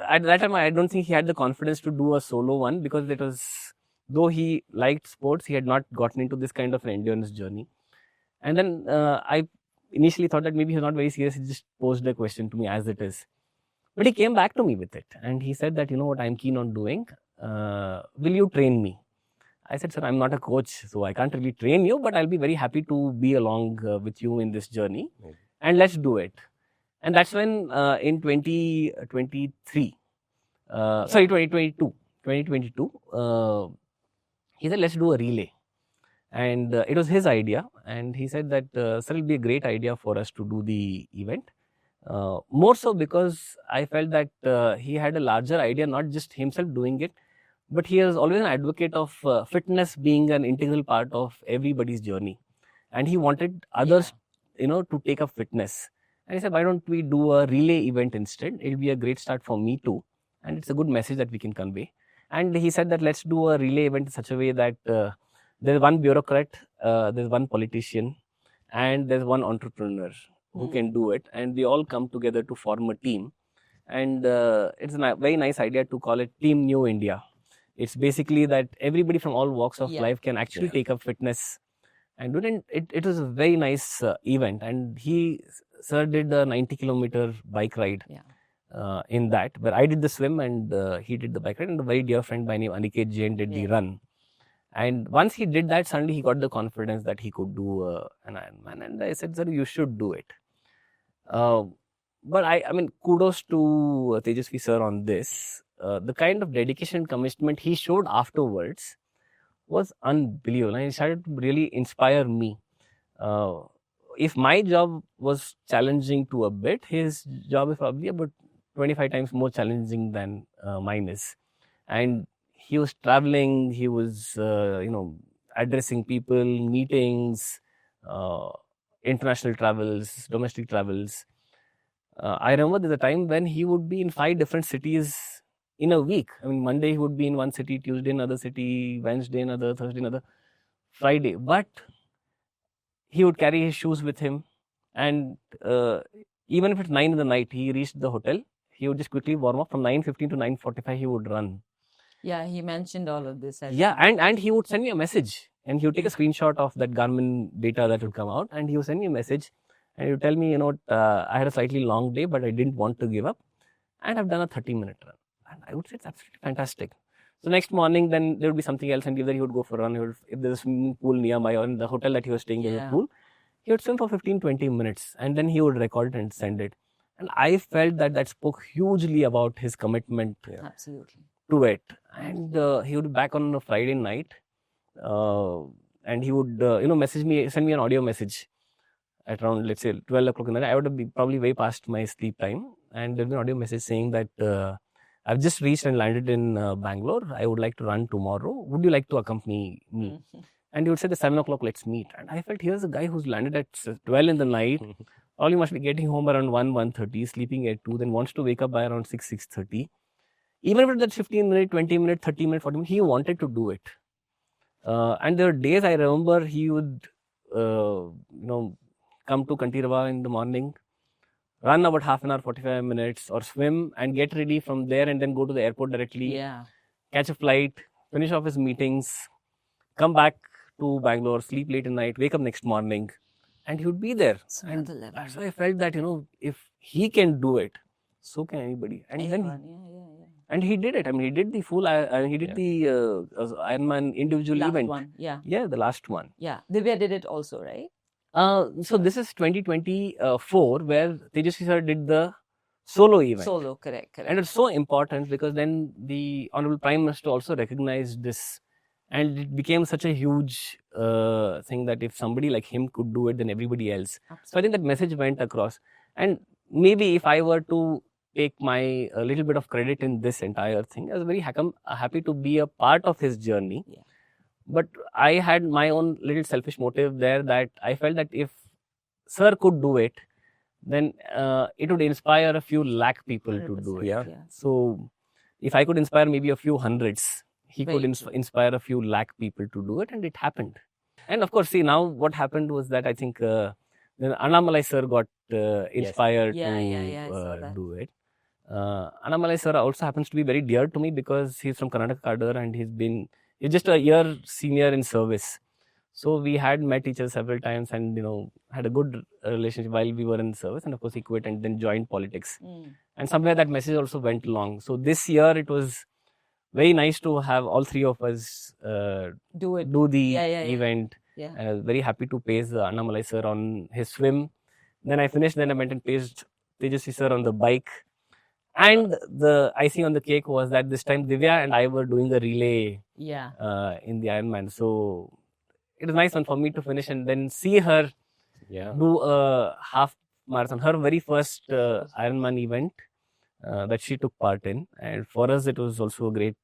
at that time, I don't think he had the confidence to do a solo one, because it was, though he liked sports, he had not gotten into this kind of an endurance journey. And then I initially thought that maybe he was not very serious. He just posed a question to me as it is. But he came back to me with it. And he said that, what I'm keen on doing, will you train me? I said, sir, I'm not a coach, so I can't really train you, but I'll be very happy to be along with you in this journey. And let's do it. And that's when in 2022, he said, let's do a relay. And it was his idea. And he said that, sir, it'll be a great idea for us to do the event. More so because I felt that he had a larger idea, not just himself doing it, but he is always an advocate of fitness being an integral part of everybody's journey. And he wanted others, to take up fitness. And he said, why don't we do a relay event instead? It'll be a great start for me too. And it's a good message that we can convey. And he said that let's do a relay event in such a way that there's one bureaucrat, there's one politician, and there's one entrepreneur who can do it. And they all come together to form a team. And it's a very nice idea to call it Team New India. It's basically that everybody from all walks of life can actually take up fitness. And it was a very nice event. And sir did the 90-kilometer bike ride in that, where I did the swim and he did the bike ride, and a very dear friend by name Aniket Jain did the run. And once he did that, suddenly he got the confidence that he could do an Ironman. And I said, sir, you should do it. But I mean, kudos to Tejasvi sir on this. The kind of dedication and commitment he showed afterwards was unbelievable. And he started to really inspire me. If my job was challenging to a bit, his job is probably about 25 times more challenging than mine is. And he was traveling, he was, addressing people, meetings, international travels, domestic travels. I remember there's a time when he would be in 5 different cities in a week. I mean, Monday he would be in one city, Tuesday another city, Wednesday another, Thursday another, Friday. But he would carry his shoes with him. And even if it's 9 in the night, he reached the hotel, he would just quickly warm up. From 9:15 to 9:45, he would run. Yeah, he mentioned all of this. And he would send me a message. And he would take a screenshot of that Garmin data that would come out. And he would send me a message. And he would tell me, I had a slightly long day, but I didn't want to give up. And I've done a 30-minute run. And I would say it's absolutely fantastic. So next morning, then there would be something else. And either he would go for a run, if there's a swimming pool nearby, or in the hotel that he was staying, there's a pool, he would swim for 15-20 minminutes. And then he would record it and send it. And I felt that spoke hugely about his commitment to it. And he would be back on a Friday night. And he would, message me, send me an audio message at around, let's say, 12 o'clock in the night. I would be probably way past my sleep time. And there'd be an audio message saying that I've just reached and landed in Bangalore. I would like to run tomorrow. Would you like to accompany me? And he would say, the 7 o'clock, let's meet. And I felt, here's a guy who's landed at 12 in the night. All you must be getting home around 1:30, sleeping at 2, then wants to wake up by around 6:30. Even if it's that 15-minute, 20-minute, 30-minute, 40-minute, he wanted to do it. And there were days I remember he would, come to Kantirava in the morning, run about half an hour, 45 minutes, or swim and get ready from there and then go to the airport directly, catch a flight, finish off his meetings, come back to Bangalore, sleep late at night, wake up next morning, and he would be there. And that's why I felt that, if he can do it, so can anybody. And then And he did it. I mean, he did the full, he did the Ironman individual last event. one, yeah. Yeah, the last one. Yeah, Divya did it also, right? So this is 2024 where Tejasvi sir did the solo event. Solo, correct. And it's so important because then the Honorable Prime Minister also recognized this, and it became such a huge thing that if somebody like him could do it, then everybody else. Absolutely. So I think that message went across. And maybe if I were to take my a little bit of credit in this entire thing, I was very happy to be a part of his journey. Yeah. But I had my own little selfish motive there, that I felt that if Sir could do it, then it would inspire a few lakh people to do it. Yeah. So if I could inspire maybe a few hundreds, he Very could true. inspire a few lakh people to do it, and it happened. And of course, see, now what happened was that I think then Annamalai sir got inspired Yeah, I saw to that. do it. Annamalai sir also happens to be very dear to me because he's from Karnataka Cadre and he's just a year senior in service. So we had met each other several times and, had a good relationship while we were in service. And of course, he quit and then joined politics. And somewhere that message also went along. So this year it was very nice to have all three of us do the event. Yeah. And I was very happy to praise Annamalai sir on his swim. Then I finished, then I went and praised Tejasvi sir on the bike. And the icing on the cake was that this time Divya and I were doing a relay in the Ironman. So it was nice one for me to finish and then see her do a half marathon, her very first Ironman event that she took part in. And for us, it was also a great,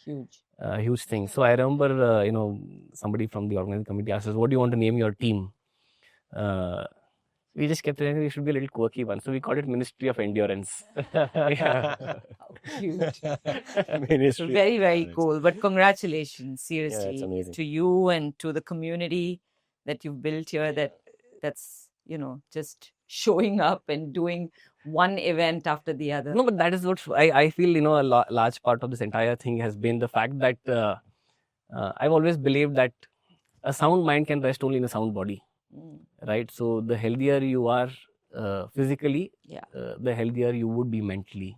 huge thing. So I remember, somebody from the organizing committee asked us, "What do you want to name your team?" We just kept saying we should be a little quirky one. So we called it Ministry of Endurance. Cute. Ministry. Very, very cool. But congratulations, Yeah, seriously, it's amazing. to you and to the community that you've built here. That's just showing up and doing one event after the other. No, but that is what I feel, a large part of this entire thing has been the fact that I've always believed that a sound mind can rest only in a sound body. Right? So the healthier you are physically, the healthier you would be mentally.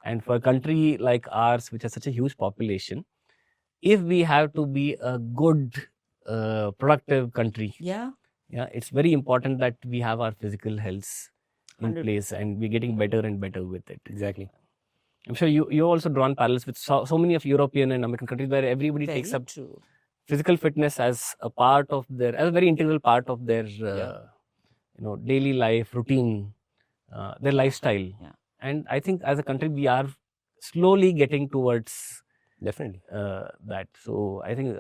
And for a country like ours, which has such a huge population, if we have to be a good, productive country, it's very important that we have our physical health in 100%. Place and we're getting better and better with it. Exactly. I'm sure you also drawn parallels with so many of European and American countries where everybody very takes up true. Physical fitness as a part of as a very integral part of their, daily life routine, their lifestyle. Yeah. And I think as a country, we are slowly getting towards definitely that. So I think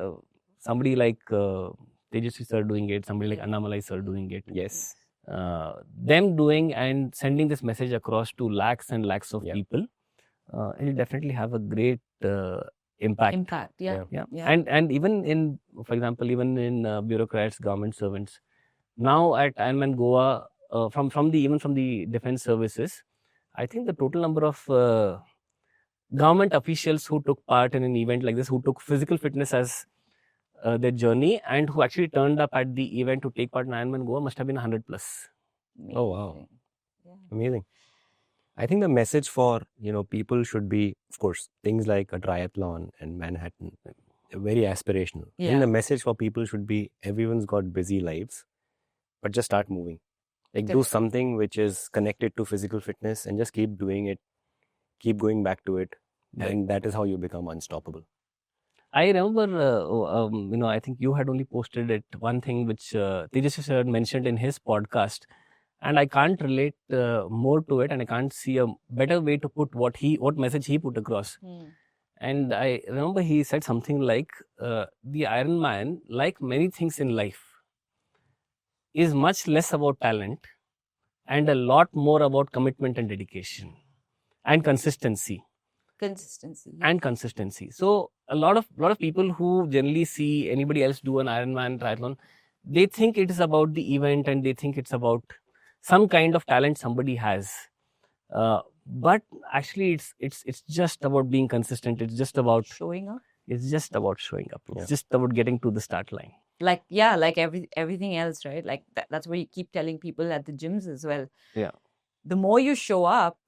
somebody like Tejasvi sir doing it, somebody like Annamalai sir doing it. Yes. Them doing and sending this message across to lakhs and lakhs of people, it will definitely have a great impact. Yeah. And even in, for example, even in bureaucrats, government servants, now at Ironman Goa, from the defense services, I think the total number of government officials who took part in an event like this, who took physical fitness as their journey and who actually turned up at the event to take part in Ironman Goa must have been 100+. Amazing. Oh wow, amazing. I think the message for people should be, of course, things like a triathlon and Manhattan, very aspirational. I think the message for people should be everyone's got busy lives, but just start moving. Like do something which is connected to physical fitness and just keep doing it, keep going back to it, and that is how you become unstoppable. I remember, I think you had only posted it one thing which Tejasvi sir mentioned in his podcast. And I can't relate more to it, and I can't see a better way to put what message he put across. And I remember he said something like, the Ironman, like many things in life, is much less about talent and a lot more about commitment and dedication and consistency. So a lot of people who generally see anybody else do an Ironman triathlon, they think it is about the event and they think it's about some kind of talent somebody has, but actually it's just about being consistent. It's just about showing up. It's just about getting to the start line. Like everything else, right? Like that's what you keep telling people at the gyms as well. Yeah. The more you show up,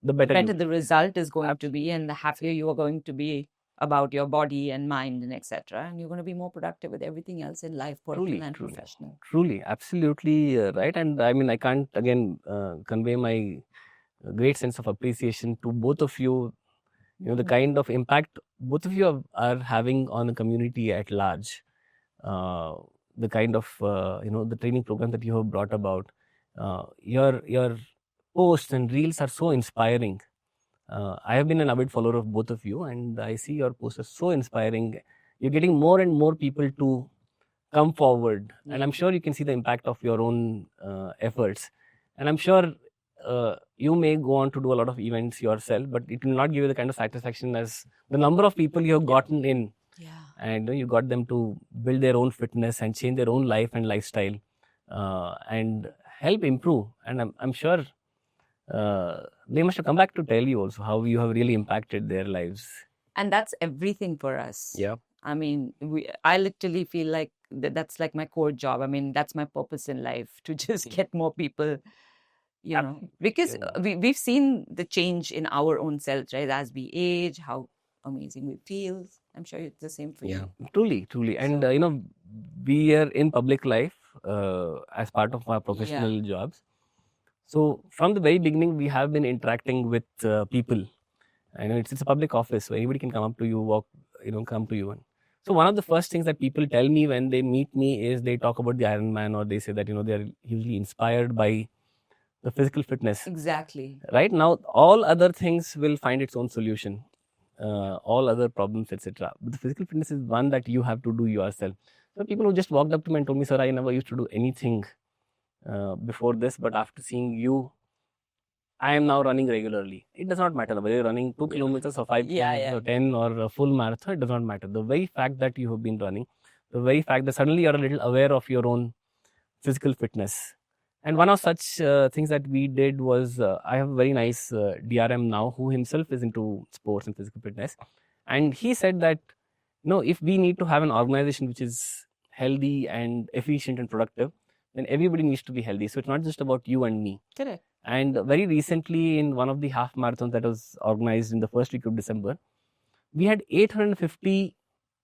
the better the result is going to be, and the happier you are going to be about your body and mind and etc. And you're going to be more productive with everything else in life, personal and professional. Truly, absolutely right. And I mean, I can't again convey my great sense of appreciation to both of you. You know, the kind of impact both of you are having on the community at large. The kind of the training program that you have brought about. Your posts and reels are so inspiring. I have been an avid follower of both of you, and I see your posts are so inspiring. You're getting more and more people to come forward, and I'm sure you can see the impact of your own efforts. And I'm sure you may go on to do a lot of events yourself, but it will not give you the kind of satisfaction as the number of people you have gotten in. Yeah. And you got them to build their own fitness and change their own life and lifestyle, and help improve. And I'm sure they must have come back to tell you also how you have really impacted their lives. And that's everything for us. Yeah. I mean, I literally feel like that's like my core job. I mean, that's my purpose in life, to just get more people, you know, because we've seen the change in our own selves, right? As we age, how amazing we feel. I'm sure it's the same for you. Truly. And, we are in public life as part of our professional jobs. So from the very beginning, we have been interacting with people. I know it's a public office, so anybody can come up to you, come to you. And so one of the first things that people tell me when they meet me is they talk about the Ironman, or they say that, they're hugely inspired by the physical fitness. Exactly. Right now, all other things will find its own solution. All other problems, etc. But the physical fitness is one that you have to do yourself. So people who just walked up to me and told me, sir, I never used to do anything before this, but after seeing you, I am now running regularly. It does not matter whether you're running 2 kilometers or 5 kilometers or 10 or a full marathon. It does not matter. The very fact that you have been running, the very fact that suddenly you're a little aware of your own physical fitness. And one of such things that we did was, I have a very nice DRM now who himself is into sports and physical fitness. And he said that, if we need to have an organization which is healthy and efficient and productive, then everybody needs to be healthy. So it's not just about you and me. Correct. And very recently, in one of the half marathons that was organized in the first week of December, we had 850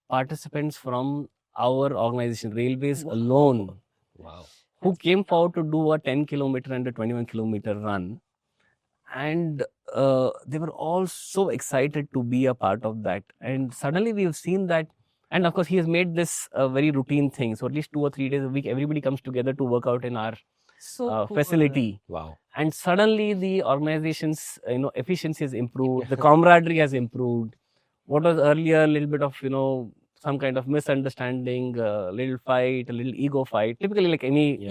participants from our organization, Railways alone. Wow. Who came forward to do a 10 kilometer and a 21 kilometer run. And they were all so excited to be a part of that. And suddenly we've seen that. And of course, he has made this a very routine thing. So at least 2 or 3 days a week, everybody comes together to work out in our facility. Wow. And suddenly the organization's efficiency has improved. The camaraderie has improved. What was earlier a little bit of, some kind of misunderstanding, a little fight, a little ego fight, typically like any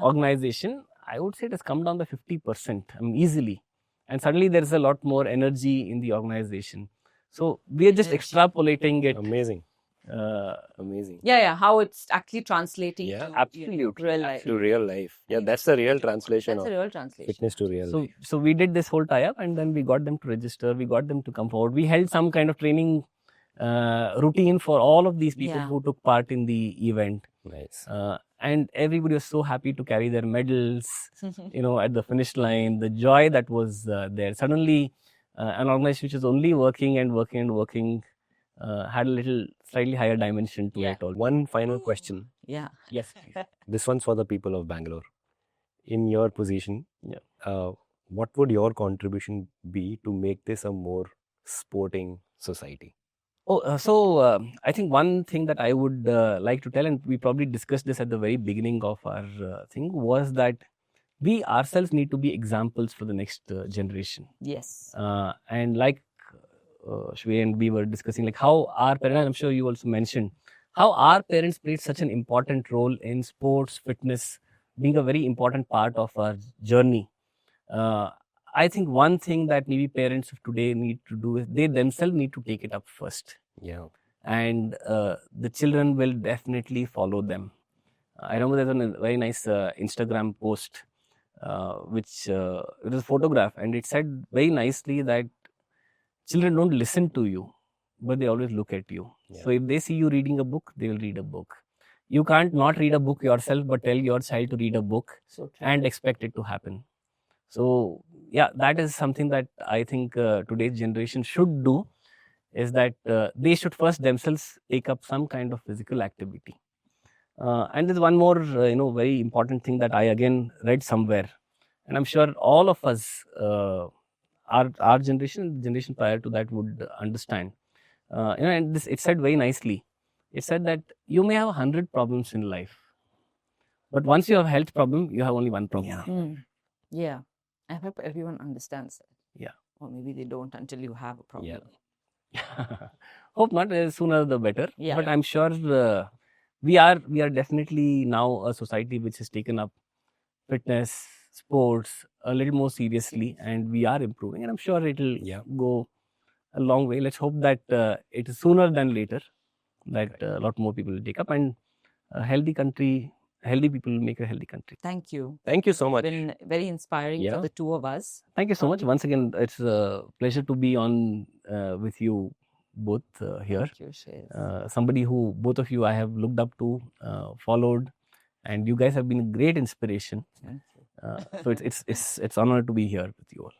organization, I would say it has come down by 50%, easily. And suddenly there is a lot more energy in the organization. So we are just extrapolating it. Amazing. Amazing. Yeah, how it's actually translating to absolutely real life. To real life. Yeah, that's the real translation That's of a real translation. fitness to real life. So we did this whole tie-up, and then we got them to register, we got them to come forward. We held some kind of training routine for all of these people who took part in the event. Nice. And everybody was so happy to carry their medals, at the finish line. The joy that was there. Suddenly, an organization which is only working had a little slightly higher dimension to it all. One final question. Yeah. Yes, please. This one's for the people of Bangalore. In your position, what would your contribution be to make this a more sporting society? I think one thing that I would like to tell, and we probably discussed this at the very beginning of our thing, was that we ourselves need to be examples for the next generation. Yes. And like Shreya and we were discussing, like how our parents, I'm sure you also mentioned, how our parents played such an important role in sports, fitness, being a very important part of our journey. I think one thing that maybe parents of today need to do is they themselves need to take it up first. Yeah. And the children will definitely follow them. I remember there's a very nice Instagram post, which it was a photograph, and it said very nicely that children don't listen to you, but they always look at you. Yeah. So if they see you reading a book, they will read a book. You can't not read a book yourself, but tell your child to read a book and expect it to happen. So yeah, that is something that I think today's generation should do, is that they should first themselves take up some kind of physical activity. And there's one more, very important thing that I again read somewhere, and I'm sure all of us, our generation prior to that would understand. And this, it said very nicely. It said that you may have 100 problems in life, but once you have a health problem, you have only one problem. Yeah. I hope everyone understands that. Yeah. Or maybe they don't until you have a problem. Yeah. Hope not. Sooner the better. Yeah. But I'm sure we are definitely now a society which has taken up fitness, sports a little more seriously, and we are improving. And I'm sure it'll go a long way. Let's hope that it is sooner than later that a lot more people will take up, and a healthy country, healthy people make a healthy country. Thank you. Thank you so much. It's been very inspiring for the two of us. Thank you so much. Once again, it's a pleasure to be on with you both here. Thank you, Shreyas. Somebody who both of you I have looked up to, followed, and you guys have been a great inspiration. So it's honor to be here with you all.